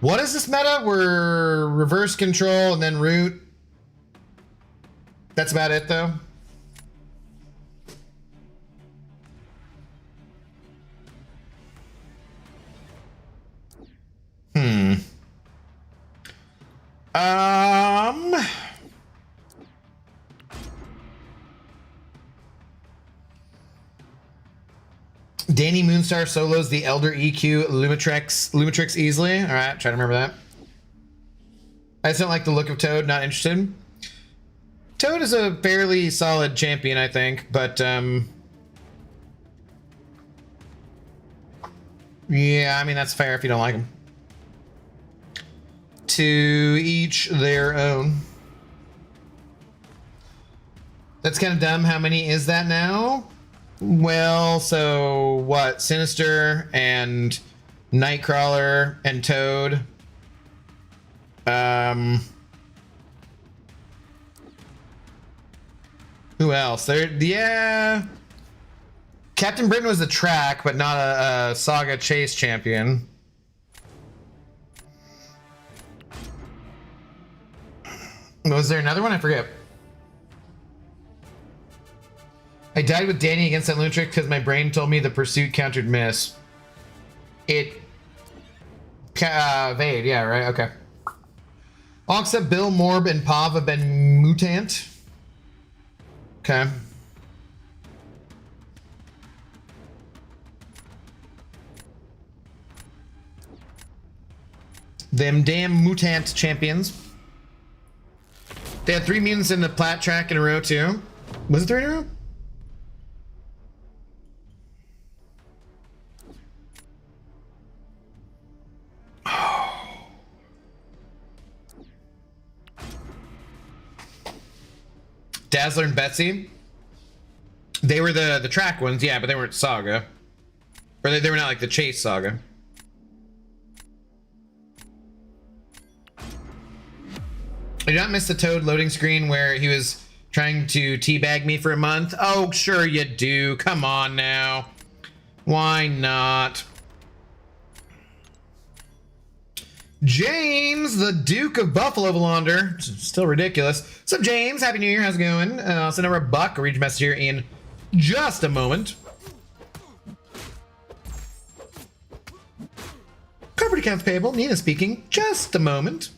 What is this meta? We're reverse control and then root. That's about it though. Danny Moonstar solos the Elder EQ Lumitrix easily. All right, try to remember that. I just don't like the look of Toad, not interested. Toad is a fairly solid champion, I think, but yeah, I mean, that's fair if you don't like him. To each their own. That's kind of dumb. How many is that now? Well, so what? Sinister and Nightcrawler and Toad. Who else? Yeah. Captain Britain was the track, but not a Saga Chase champion. Was there another one? I forget. I died with Danny against that Lunatic because my brain told me the pursuit countered miss. It... Vade, yeah, right? Okay. All except Bill, Morb, and Pav have been mutant. Okay. Them damn mutant champions. They had 3 mutants in the plat track in a row too. Was it 3 in a row? Dazzler and Betsy. They were the track ones, yeah, but they weren't Saga. Or they were not like the Chase Saga. I did not miss the Toad loading screen where he was trying to teabag me for a month. Oh, sure you do. Come on now. Why not? James, the Duke of Buffalo Valander. Still ridiculous. What's up, James? Happy New Year. How's it going? I'll send over a buck. I'll read your message here in just a moment. Corporate accounts payable. Nina speaking. Just a moment.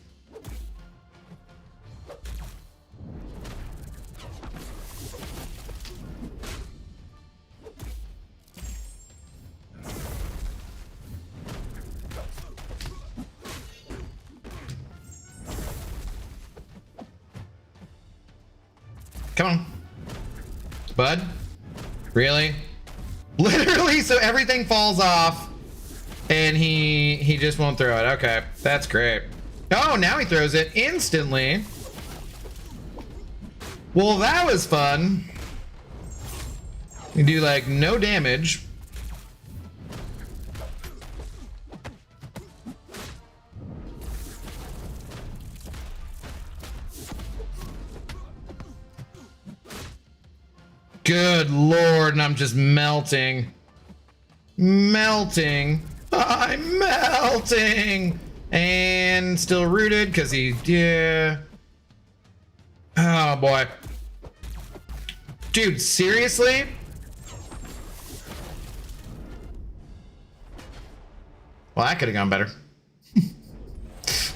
Come on. Bud? Really? Literally, so everything falls off and he just won't throw it. Okay, that's great. Oh, now he throws it instantly. Well, that was fun. You do like no damage. Good Lord, and I'm just melting. Melting. I'm melting. And still rooted because yeah. Oh boy. Dude, seriously? Well, that could have gone better.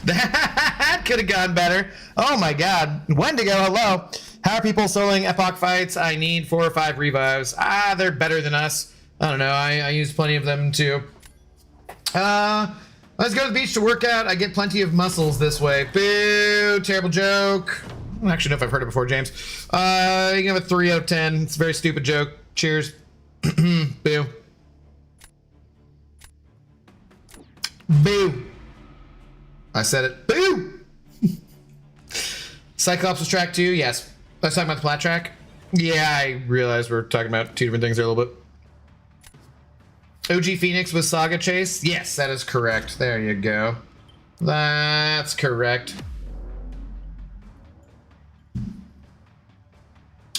That could have gone better. Oh my God. Wendigo, hello. How are people soloing Epoch fights? I need 4 or 5 revives. They're better than us. I don't know. I use plenty of them too. Let's go to the beach to work out. I get plenty of muscles this way. Boo! Terrible joke. I don't actually know if I've heard it before, James. You can have a 3 out of 10. It's a very stupid joke. Cheers. Boo. Boo. I said it. Boo! Cyclops was track 2. Yes. Let's talk about the plat track. Yeah, I realized we're talking about two different things there a little bit. OG Phoenix was Saga Chase? Yes, that is correct. There you go. That's correct.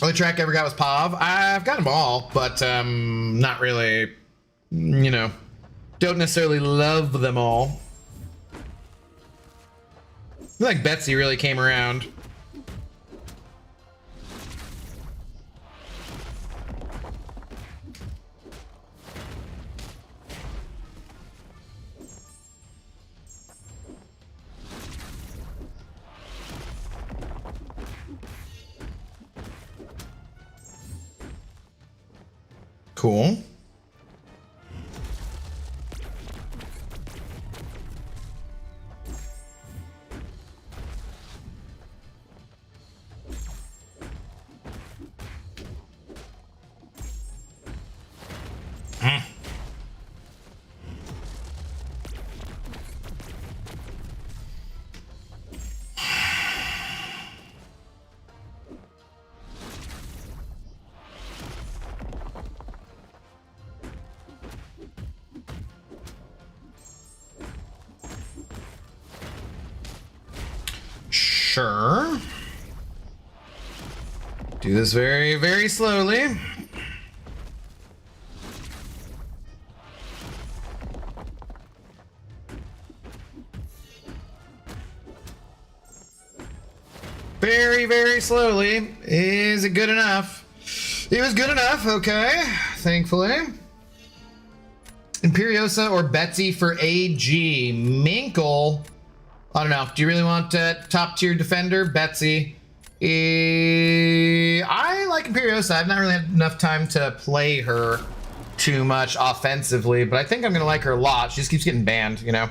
Only track I ever got was Pav. I've got them all, but not really, you know, don't necessarily love them all. I feel like Betsy really came around. Cool. Sure. Do this very, very slowly. Very, very slowly. Is it good enough? It was good enough, okay. Thankfully. Imperiosa or Betsy for AG. Minkle. I don't know. Do you really want top tier defender? Betsy. I like Imperiosa. I've not really had enough time to play her too much offensively, but I think I'm going to like her a lot. She just keeps getting banned, you know?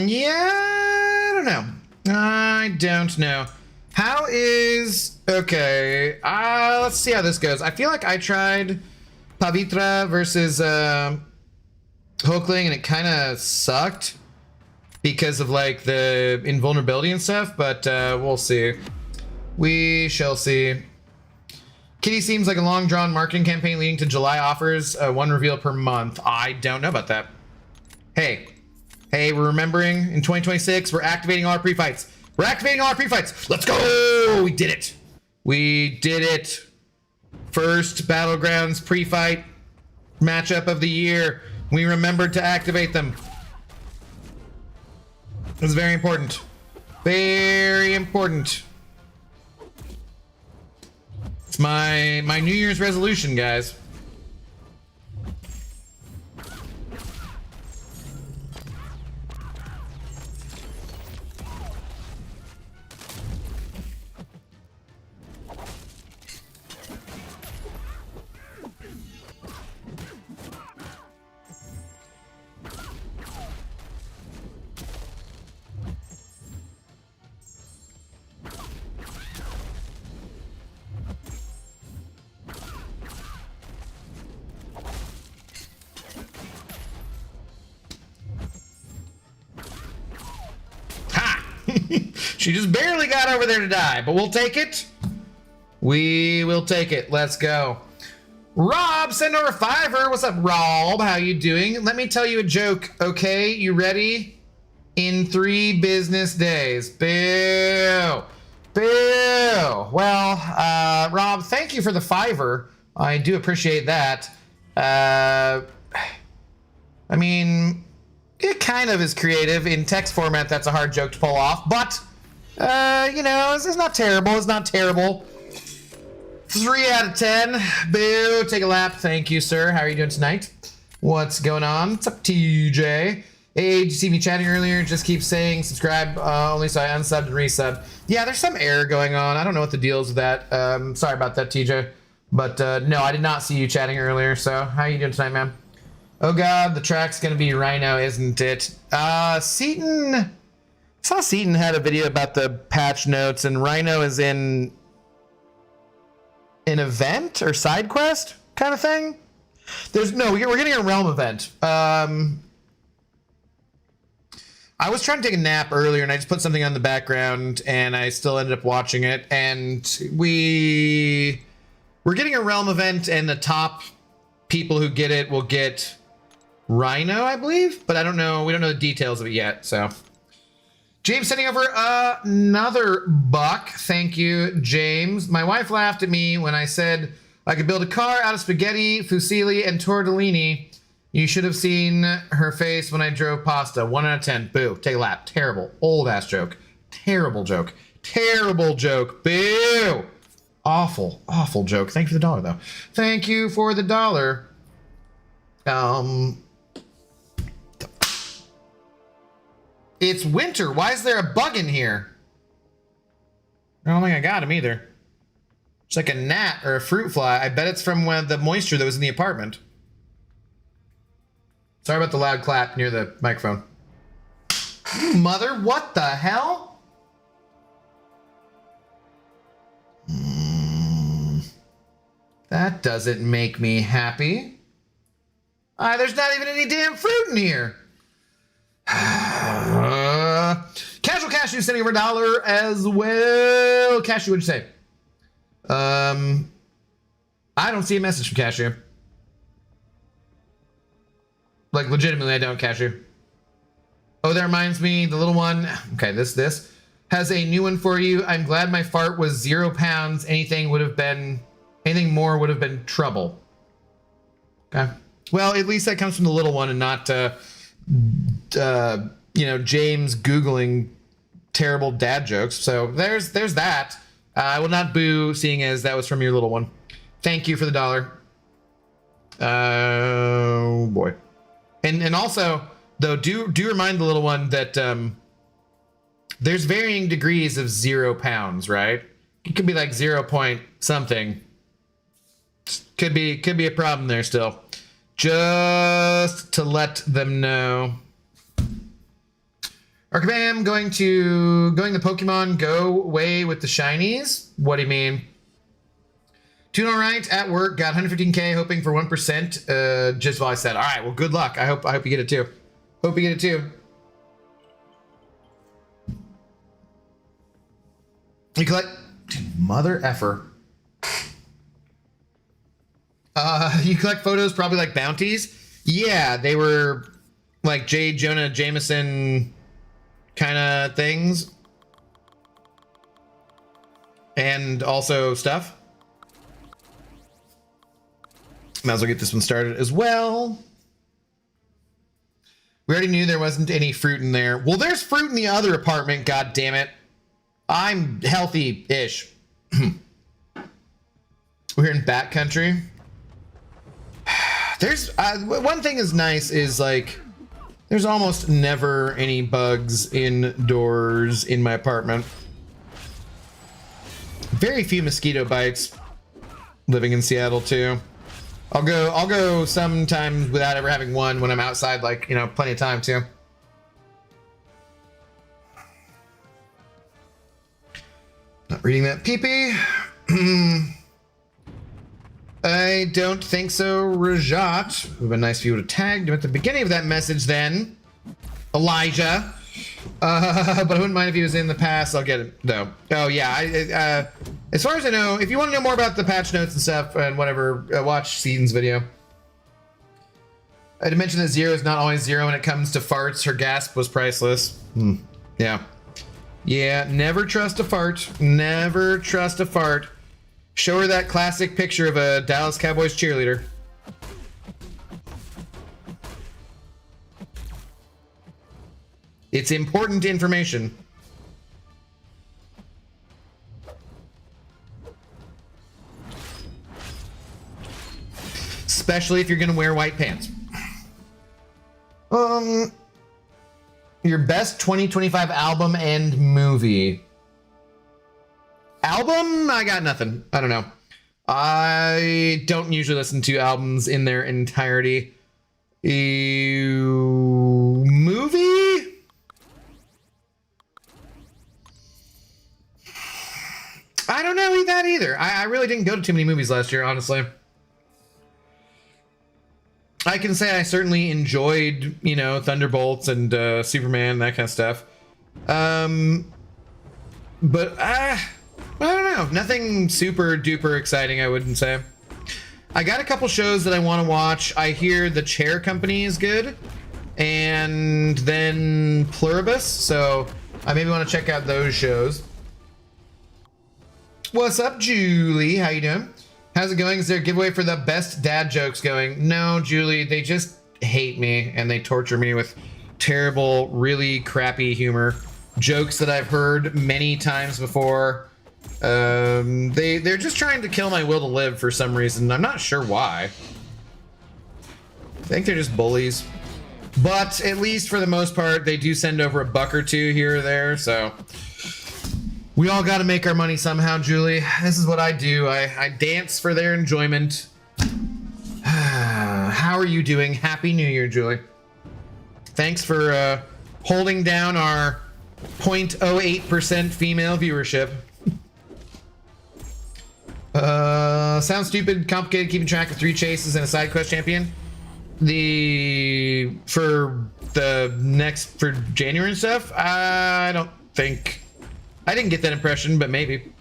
Yeah, I don't know. I don't know. How is... Okay, let's see how this goes. I feel like I tried Pavitra versus Hulkling, and it kind of sucked because of like the invulnerability and stuff, but we'll see. We shall see. Kitty seems like a long-drawn marketing campaign leading to July offers, one reveal per month. I don't know about that. Hey, we're remembering in 2026, we're activating all our pre-fights. We're activating all our pre-fights. Let's go! We did it. We did it. First Battlegrounds pre-fight matchup of the year. We remembered to activate them. It's very important. Very important. It's my New Year's resolution, guys. She just barely got over there to die, but we'll take it. We will take it. Let's go. Rob, send over $5. What's up, Rob? How you doing? Let me tell you a joke, okay? You ready? In 3 business days. Boo. Boo. Well, Rob, thank you for the $5. I do appreciate that. I mean, it kind of is creative. In text format, that's a hard joke to pull off, but, you know, it's not terrible. It's not terrible. 3 out of 10. Boo. Take a lap. Thank you, sir. How are you doing tonight? What's going on? What's up, TJ? Hey, did you see me chatting earlier? Just keep saying subscribe only, so I unsubbed and resubbed. Yeah, there's some error going on. I don't know what the deal is with that. Sorry about that, TJ. But no, I did not see you chatting earlier. So how are you doing tonight, man? Oh God, the track's gonna be Rhino, isn't it? Seaton. I saw Seaton had a video about the patch notes, and Rhino is in an event or side quest kind of thing. We're getting a realm event. I was trying to take a nap earlier and I just put something on the background and I still ended up watching it. And we're getting a Realm event and the top people who get it will get Rhino, I believe. But I don't know. We don't know the details of it yet. So James sending over another buck. Thank you, James. My wife laughed at me when I said I could build a car out of spaghetti, fusilli, and tortellini. You should have seen her face when I drove pasta. 1 out of 10. Boo. Take a lap. Terrible. Old ass joke. Terrible joke. Terrible joke. Boo. Awful. Awful joke. Thank you for the dollar, though. Thank you for the dollar. It's winter. Why is there a bug in here? I don't think I got him either. It's like a gnat or a fruit fly. I bet it's from the moisture that was in the apartment. Sorry about the loud clap near the microphone. Mother, what the hell? That doesn't make me happy. There's not even any damn fruit in here. Casual Cashew sending over $1 as well. Cashew, what'd you say? I don't see a message from Cashew. Like, legitimately, I don't, Cashew. Oh, that reminds me, the little one. Okay, this has a new one for you. I'm glad my fart was 0 pounds. Anything more would have been trouble. Okay. Well, at least that comes from the little one and not, James Googling terrible dad jokes. So there's that. I will not boo, seeing as that was from your little one. Thank you for the $1. Oh boy. And also, though, do remind the little one that there's varying degrees of 0 pounds, right? It could be like 0 point something. Could be a problem there still. Just to let them know. Arkabam, going the Pokemon Go way with the shinies? What do you mean? Doing all right at work, got 115K, hoping for 1%. Just while I said, all right, well, good luck. I hope you get it too. Hope you get it too. You collect, mother effer. You collect photos, probably like bounties. Yeah, they were like J. Jonah Jameson kind of things, and also stuff. Might as well get this one started as well. We already knew there wasn't any fruit in there. Well, there's fruit in the other apartment, god damn it. I'm healthy-ish. We're in bat country. There's one thing is nice is like there's almost never any bugs indoors in my apartment. Very few mosquito bites. Living in Seattle too. I'll go sometimes without ever having one when I'm outside, like, plenty of time too. Not reading that pee-pee. I don't think so, Rajat. It would have been nice if you would have tagged him at the beginning of that message then. Elijah. But I wouldn't mind if he was in the past. I'll get it, though. Oh, yeah. As far as I know, if you want to know more about the patch notes and stuff and whatever, watch Seaton's video. I had to mention that 0 is not always 0 when it comes to farts. Her gasp was priceless. Yeah. Yeah, never trust a fart. Never trust a fart. Show her that classic picture of a Dallas Cowboys cheerleader. It's important information. Especially if you're gonna wear white pants. Your best 2025 album and movie. Album? I got nothing. I don't know. I don't usually listen to albums in their entirety. Movie? I don't know that either. I really didn't go to too many movies last year, honestly. I can say I certainly enjoyed, you know, Thunderbolts and Superman, that kind of stuff. But I don't know. Nothing super duper exciting, I wouldn't say. I got a couple shows that I want to watch. I hear The Chair Company is good, and then Pluribus, so I maybe want to check out those shows. What's up, Julie? How you doing? How's it going? Is there a giveaway for the best dad jokes going? No, Julie, they just hate me and they torture me with terrible, really crappy humor. Jokes that I've heard many times before. They're just trying to kill my will to live for some reason. I'm not sure why. I think they're just bullies. But at least for the most part, they do send over a buck or two here or there, so we all got to make our money somehow, Julie. This is what I do. I dance for their enjoyment. How are you doing? Happy New Year, Julie. Thanks for holding down our 0.08% female viewership. Sounds stupid, complicated, keeping track of 3 chases and a side quest champion. For January and stuff, I don't think. I didn't get that impression, but maybe.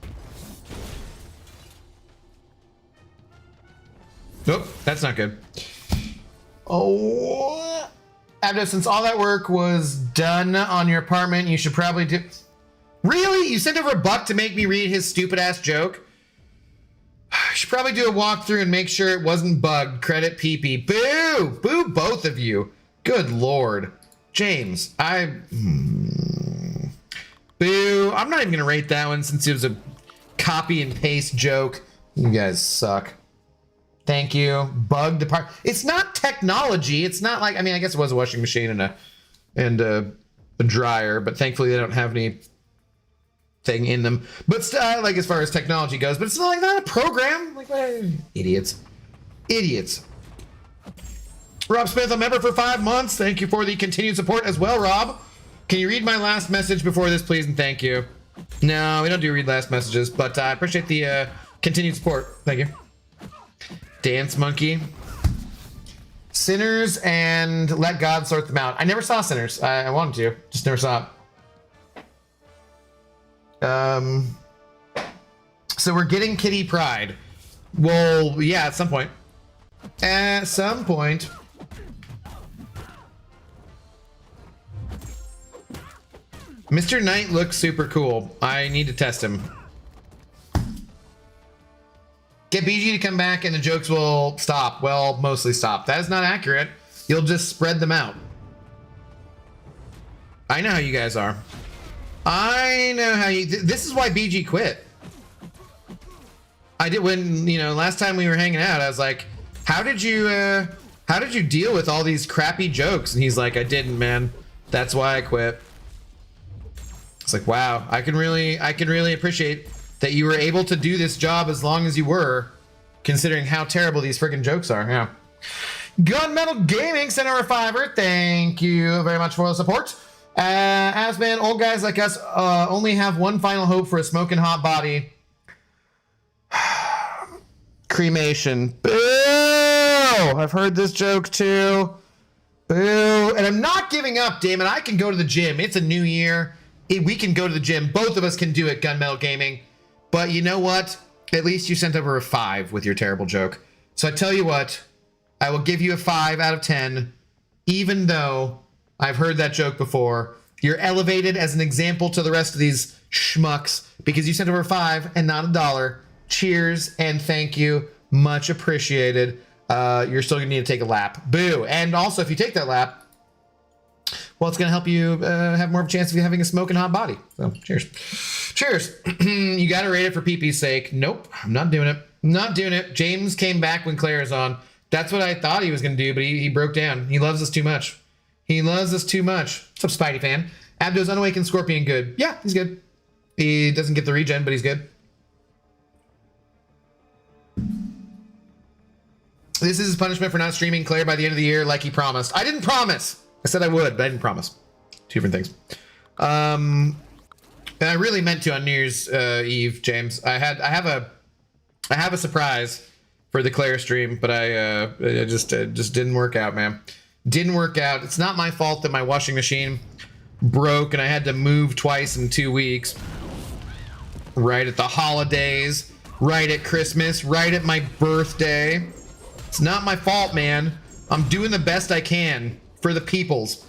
Nope, that's not good. Oh, Abdo, since all that work was done on your apartment, you should probably do. Really? You sent over a buck to make me read his stupid ass joke? I should probably do a walkthrough and make sure it wasn't bugged. Credit PP. Boo! Boo, both of you. Good lord. James, Boo. I'm not even going to rate that one since it was a copy and paste joke. You guys suck. Thank you. Bugged apart. It's not technology. It's not like, I mean, I guess it was a washing machine and a dryer, but thankfully they don't have any thing in them. But still, like as far as technology goes, but it's not like not a program. Like, idiots. Idiots. Rob Smith, a member for 5 months. Thank you for the continued support as well, Rob. Can you read my last message before this, please, and thank you? No, we don't do read last messages, but I appreciate the continued support. Thank you. Dance Monkey. Sinners and Let God Sort Them Out. I never saw Sinners. I wanted to, just never saw it. So we're getting Kitty Pride. Well, yeah, at some point. At some point. Mr. Knight looks super cool. I need to test him. Get BG to come back and the jokes will stop. Well, mostly stop. That is not accurate. You'll just spread them out. I know how you guys are. I know how you... This is why BG quit. I did when, you know, last time we were hanging out, I was like, how did you deal with all these crappy jokes? And he's like, I didn't, man. That's why I quit. It's like, wow, I can really appreciate that you were able to do this job as long as you were, considering how terrible these freaking jokes are. Yeah. Gunmetal Gaming sent over a $5. Thank you very much for the support. Asman, old guys like us only have one final hope for a smoking hot body. Cremation. Boo! I've heard this joke too. Boo! And I'm not giving up, damn it. I can go to the gym. It's a new year. We can go to the gym. Both of us can do it, Gunmetal Gaming. But you know what? At least you sent over a 5 with your terrible joke. So I tell you what, I will give you a 5 out of 10, even though I've heard that joke before. You're elevated as an example to the rest of these schmucks because you sent over a 5 and not $1. Cheers and thank you. Much appreciated. You're still gonna need to take a lap. Boo. And also, if you take that lap, well, it's going to help you have more of a chance of you having a smoking hot body. So, cheers. Cheers. You got to rate it for PP's sake. Nope, I'm not doing it. Not doing it. James came back when Claire is on. That's what I thought he was going to do, but he broke down. He loves us too much. He loves us too much. What's up, Spidey fan? Abdo's Unawakened Scorpion good. Yeah, he's good. He doesn't get the regen, but he's good. This is his punishment for not streaming Claire by the end of the year like he promised. I didn't promise. I said I would, but I didn't promise. Two different things. And I really meant to on New Year's Eve, James. I have a surprise for the Claire stream, but it just didn't work out, man. Didn't work out. It's not my fault that my washing machine broke and I had to move twice in 2 weeks. Right at the holidays, right at Christmas, right at my birthday. It's not my fault, man. I'm doing the best I can for the peoples.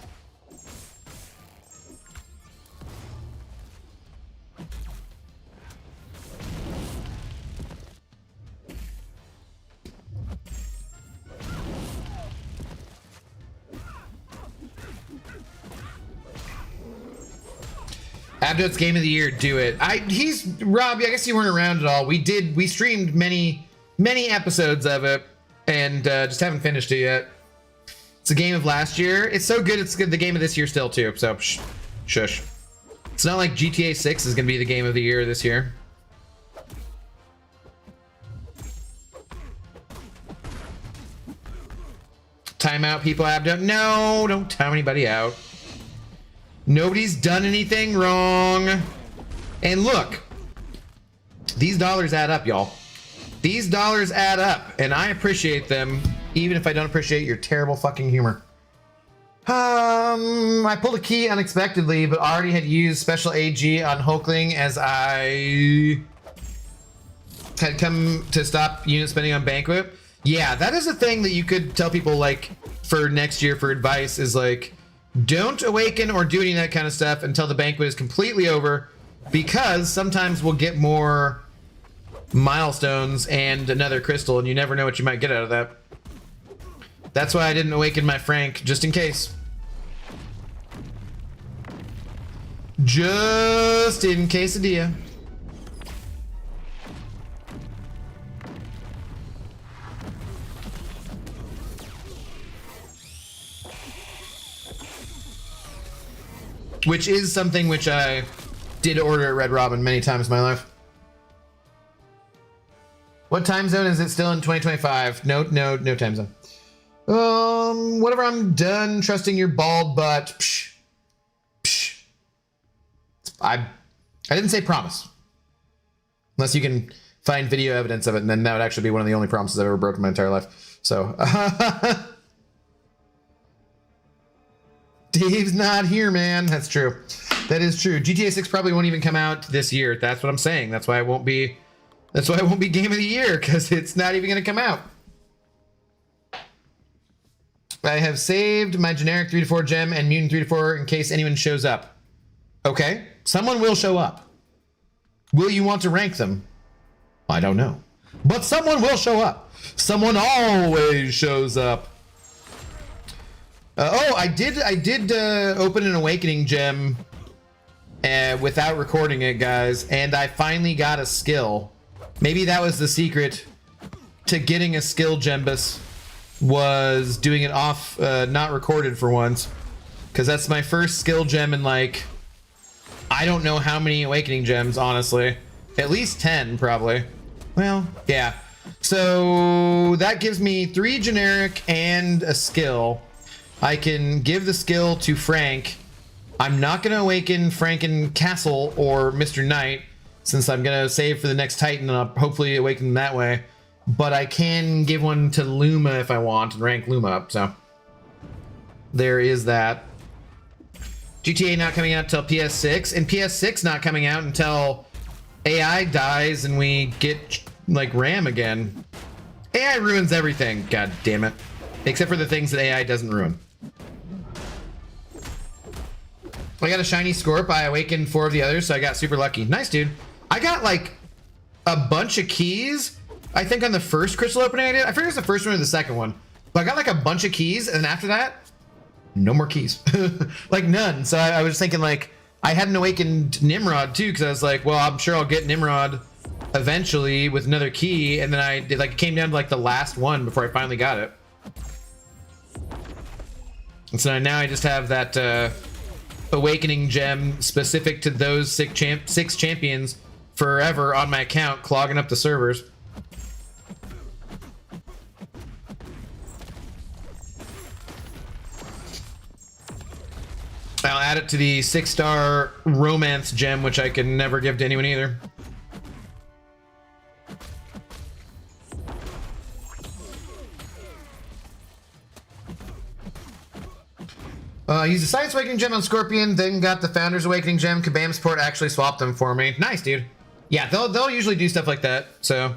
Abdo's game of the year, do it. He's Rob. I guess you weren't around at all. We streamed many episodes of it, and just haven't finished it yet. It's a game of last year. It's so good. It's good. The game of this year still too. So shush. It's not like GTA 6 is gonna be the game of the year this year. Time out, people. Abdo. No, don't time anybody out. Nobody's done anything wrong. And look, these dollars add up, y'all. These dollars add up, and I appreciate them, even if I don't appreciate your terrible fucking humor. I pulled a key unexpectedly, but already had used special AG on Hulkling as I had come to stop unit spending on Banquet. Yeah, that is a thing that you could tell people, like, for next year for advice, is like, don't awaken or do any of that kind of stuff until the banquet is completely over, because sometimes we'll get more milestones and another crystal, and you never know what you might get out of that. That's why I didn't awaken my Frank, just in case. Just in quesadilla. Which is something which I did order at Red Robin many times in my life. What time zone is it still in 2025? No time zone. Whatever, I'm done trusting your bald butt. Psh. Psh. I didn't say promise. Unless you can find video evidence of it, and then that would actually be one of the only promises I've ever broken in my entire life. So, Dave's not here, man. That's true. That is true. GTA 6 probably won't even come out this year. That's what I'm saying. That's why it won't be. That's why it won't be game of the year, because it's not even going to come out. I have saved my generic 3 to 4 gem and mutant 3 to 4 in case anyone shows up. Okay, someone will show up. Will you want to rank them? I don't know, but someone will show up. Someone always shows up. I did open an awakening gem without recording it, guys, and I finally got a skill. Maybe that was the secret to getting a skill, Gembus, was doing it off, not recorded for once, because that's my first skill gem in, like, I don't know how many awakening gems, honestly. At least 10, probably. Well, yeah. So that gives me 3 generic and a skill. I can give the skill to Frank. I'm not going to awaken Franken Castle or Mr. Knight, since I'm going to save for the next Titan and I'll hopefully awaken them that way. But I can give one to Luma if I want and rank Luma up, so there is that. GTA not coming out until PS6, and PS6 not coming out until AI dies and we get, like, RAM again. AI ruins everything, god damn it. Except for the things that AI doesn't ruin. I got a shiny Scorp. I awakened 4 of the others, so I got super lucky. Nice, dude. I got, like, a bunch of keys, I think, on the first crystal opening I did. I forget if it was the first one or the second one. But I got, like, a bunch of keys, and after that, no more keys. Like, none. So I was thinking, like, I hadn't awakened Nimrod, too, because I was like, well, I'm sure I'll get Nimrod eventually with another key, and then it came down to, like, the last one before I finally got it. And so now I just have that, awakening gem specific to those 6 champions forever on my account, clogging up the servers. I'll add it to the 6-star romance gem, which I can never give to anyone either. Used a Science Awakening gem on Scorpion, then got the Founder's Awakening gem. Kabam support actually swapped them for me. Nice, dude. Yeah, they'll usually do stuff like that, so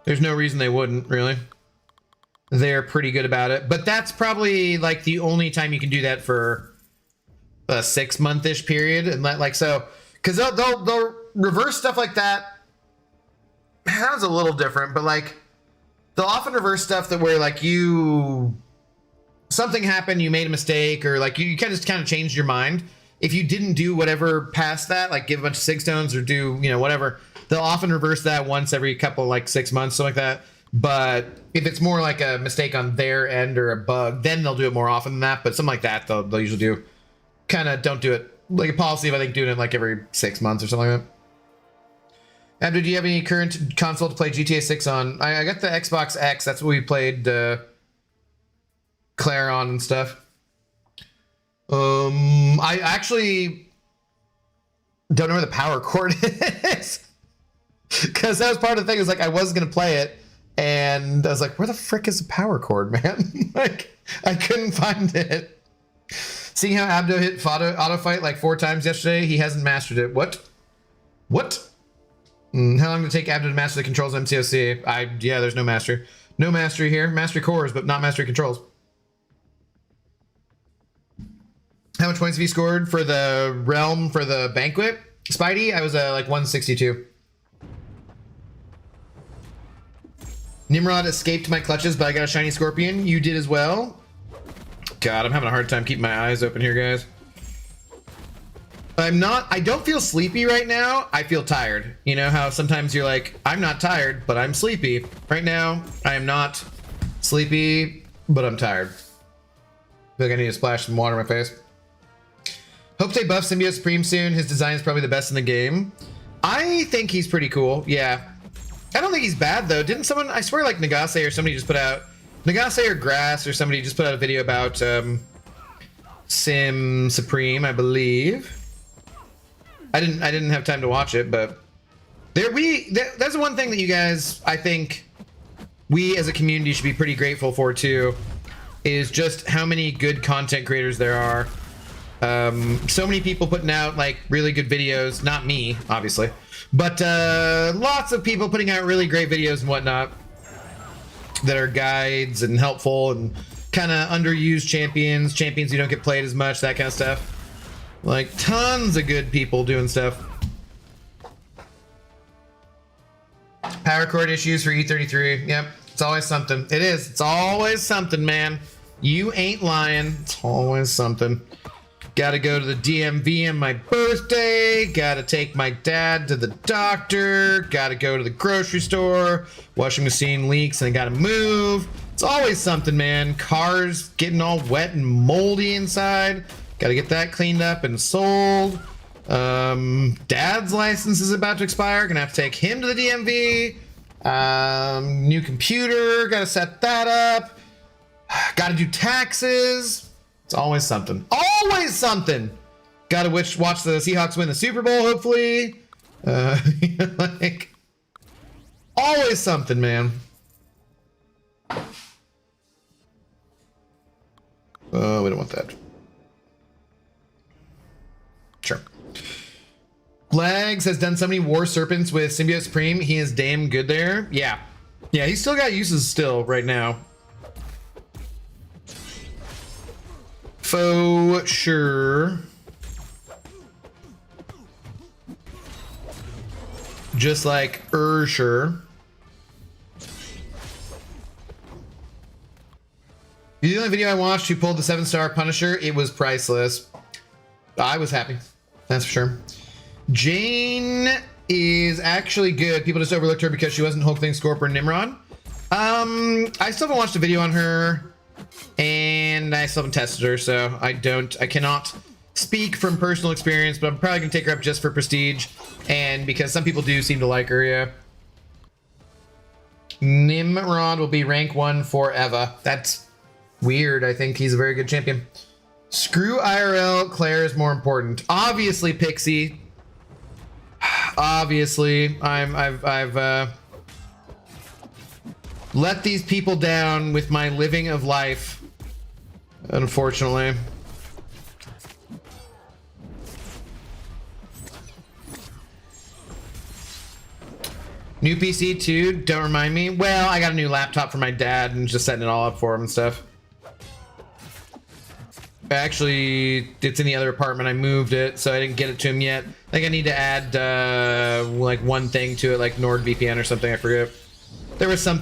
there's no reason they wouldn't, really. They're pretty good about it, but that's probably like the only time you can do that for a 6-month-ish period, and like so, because they'll reverse stuff like that. That was a little different, but like they'll often reverse stuff that where like something happened, you made a mistake, or like you kind of changed your mind. If you didn't do whatever past that, like give a bunch of sig stones or do, whatever, they'll often reverse that once every couple, like 6 months, something like that. But if it's more like a mistake on their end or a bug, then they'll do it more often than that. But something like that, they'll usually do. Kind of don't do it. Like a policy of, I think, doing it like every 6 months or something like that. Abdu, do you have any current console to play GTA 6 on? I got the Xbox X. That's what we played Claire on and stuff. I actually don't know where the power cord is. Because that was part of the thing. Is like I was going to play it. And I was like, where the frick is the power cord, man? Like, I couldn't find it. Seeing how Abdo hit auto fight like 4 times yesterday, he hasn't mastered it. What? How long did it take Abdo to master the controls of MCOC? Yeah, there's no mastery. No mastery here. Mastery cores, but not mastery controls. How much points have you scored for the realm for the banquet? Spidey, I was like 162. Nimrod escaped my clutches, but I got a shiny scorpion. You did as well. God, I'm having a hard time keeping my eyes open here, guys. I don't feel sleepy right now. I feel tired. You know how sometimes you're like, I'm not tired, but I'm sleepy. Right now, I am not sleepy, but I'm tired. I feel like I need to splash some water in my face. Hope they buff Symbiote Supreme soon. His design is probably the best in the game. I think he's pretty cool. Yeah. I don't think he's bad though. Didn't someone, I swear like Nagase or somebody just put out, Nagase or Grass or somebody just put out a video about Sim Supreme, I believe. I didn't have time to watch it, but that's the one thing that you guys, I think we as a community should be pretty grateful for too, is just how many good content creators there are. So many people putting out like really good videos, not me, obviously. But lots of people putting out really great videos and whatnot that are guides and helpful and kind of underused champions who don't get played as much, that kind of stuff. Like tons of good people doing stuff. Power cord issues for E33. Yep, it's always something. It is. It's always something, man. You ain't lying. It's always something. Gotta go to the DMV on my birthday. Gotta take my dad to the doctor. Gotta go to the grocery store. Washing machine leaks and I gotta move. It's always something, man. Cars getting all wet and moldy inside. Gotta get that cleaned up and sold. Dad's license is about to expire. Gonna have to take him to the DMV. New computer. Gotta set that up. Gotta do taxes. It's always something. Always something. Gotta watch the Seahawks win the Super Bowl, hopefully. Like, always something, man. Oh, we don't want that. Sure. Flags has done so many War Serpents with Symbiote Supreme. He is damn good there. Yeah. Yeah, he's still got uses still right now. For sure. Just like sure. The only video I watched who pulled the 7-star Punisher, it was priceless. I was happy. That's for sure. Jane is actually good. People just overlooked her because she wasn't Hulkling, Scorpion, Nimrod. I still haven't watched a video on her. And I still haven't tested her, so I cannot speak from personal experience, but I'm probably gonna take her up just for prestige, and because some people do seem to like her, yeah. Nimrod will be rank 1 forever. That's weird. I think he's a very good champion. Screw IRL, Claire is more important. Obviously, Pixie. Obviously, I've let these people down with my living of life. Unfortunately. New PC too, don't remind me. Well, I got a new laptop for my dad and just setting it all up for him and stuff. Actually, it's in the other apartment. I moved it, so I didn't get it to him yet. I think I need to add like one thing to it, like NordVPN or something. I forget. There was some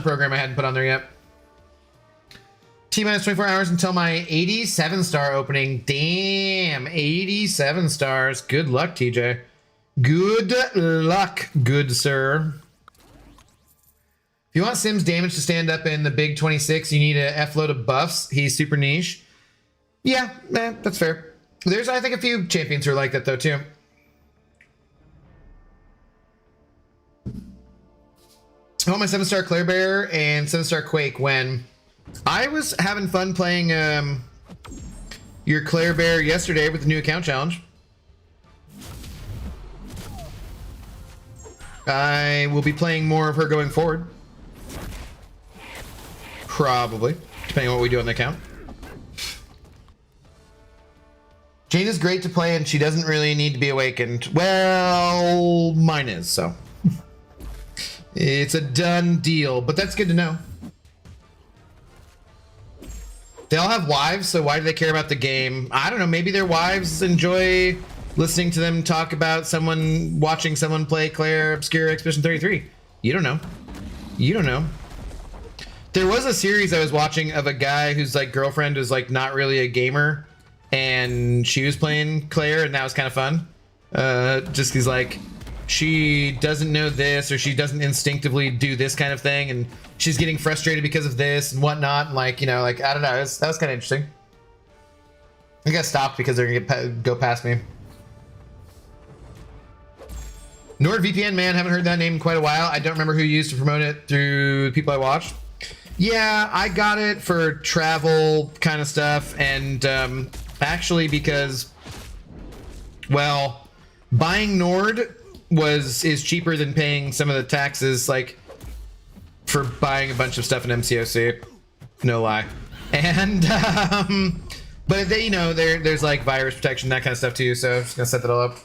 program I hadn't put on there yet. T-minus 24 hours until my 87-star opening. Damn, 87 stars. Good luck, TJ. Good luck, good sir. If you want Sims damage to stand up in the big 26, you need a F-load of buffs. He's super niche. Yeah, that's fair. There's, I think, a few champions who are like that, though, too. I want my 7-star Claire Bear and 7-star Quake when I was having fun playing your Claire Bear yesterday with the new account challenge. I will be playing more of her going forward. Probably, depending on what we do on the account. Jane is great to play and she doesn't really need to be awakened. Well, mine is, so. It's a done deal, but that's good to know. They all have wives, so why do they care about the game? I don't know, maybe their wives enjoy listening to them talk about someone, watching someone play Claire Obscure Expedition 33. You don't know. You don't know. There was a series I was watching of a guy whose like girlfriend was like not really a gamer, and she was playing Claire, and that was kind of fun. Just because like she doesn't know this, or she doesn't instinctively do this kind of thing, and she's getting frustrated because of this and whatnot. And like, you know, like, I don't know, that was kind of interesting. I got stopped because they're gonna go past me. NordVPN, man, haven't heard that name in quite a while. I don't remember who used to promote it through the people I watched. Yeah, I got it for travel kind of stuff, and actually because, well, buying Nord is cheaper than paying some of the taxes, like for buying a bunch of stuff in MCOC. No lie. And but they, you know, there's like virus protection, that kind of stuff too. So I'm just gonna set that all up.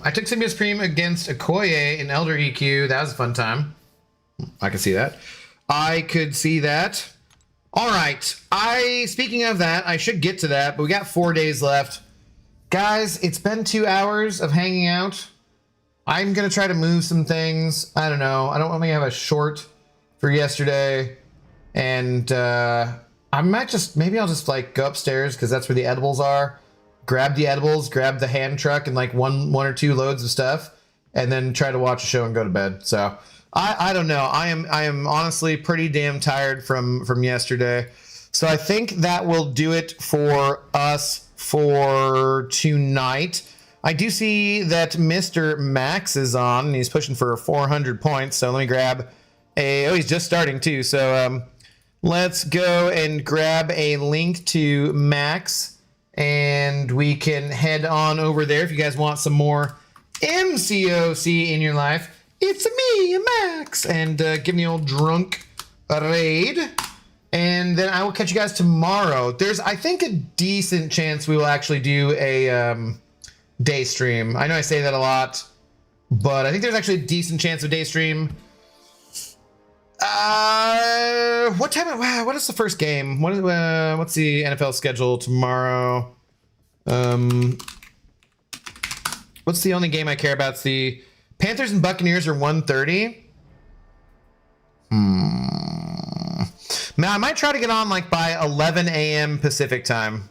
I took Symbia's Supreme against Okoye in Elder EQ. That was a fun time. I can see that. I could see that. All right. Speaking of that, I should get to that, but we got 4 days left. Guys, it's been 2 hours of hanging out. I'm going to try to move some things. I don't know. I don't want to have a short for yesterday. And I might just, maybe I'll just like go upstairs because that's where the edibles are. Grab the edibles, grab the hand truck and like one or two loads of stuff, and then try to watch a show and go to bed. So I don't know. I am honestly pretty damn tired from yesterday. So I think that will do it for us for tonight. I do see that Mr. Max is on and he's pushing for 400 points. So let me grab he's just starting too. So let's go and grab a link to Max. And we can head on over there if you guys want some more MCOC in your life. It's me, Max, and give me the old drunk raid. And then I will catch you guys tomorrow. There's, I think, a decent chance we will actually do a day stream. I know I say that a lot, but I think there's actually a decent chance of day stream. What time? What is the first game? What's the NFL schedule tomorrow? What's the only game I care about? It's the Panthers and Buccaneers are 1:30. Now I might try to get on like by 11 a.m. Pacific time,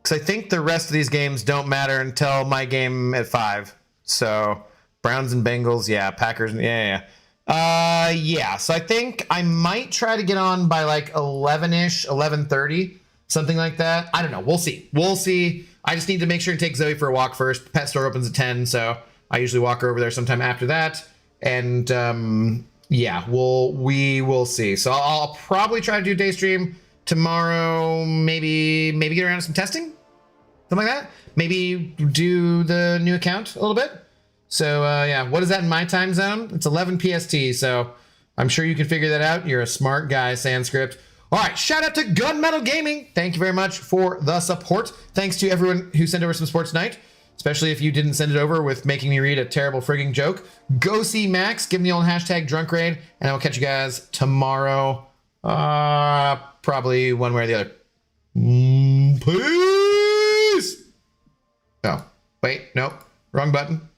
because I think the rest of these games don't matter until my game at 5. So Browns and Bengals, yeah. Packers, yeah. Yeah, so I think I might try to get on by like 11-ish, 11:30, something like that. I don't know. We'll see. I just need to make sure to take Zoe for a walk first. Pet store opens at 10, so I usually walk her over there sometime after that. And yeah, we will see. So I'll probably try to do a day stream tomorrow. Maybe get around to some testing, something like that. Maybe do the new account a little bit. So yeah, what is that in my time zone? It's 11 PST, so I'm sure you can figure that out. You're a smart guy, Sandscript. All right, shout out to Gunmetal Gaming. Thank you very much for the support. Thanks to everyone who sent over some sports tonight. especially if you didn't send it over with making me read a terrible frigging joke. Go see Max, give him the old hashtag drunk raid, and I will catch you guys tomorrow. Probably one way or the other. Peace! Oh, wait, nope, wrong button.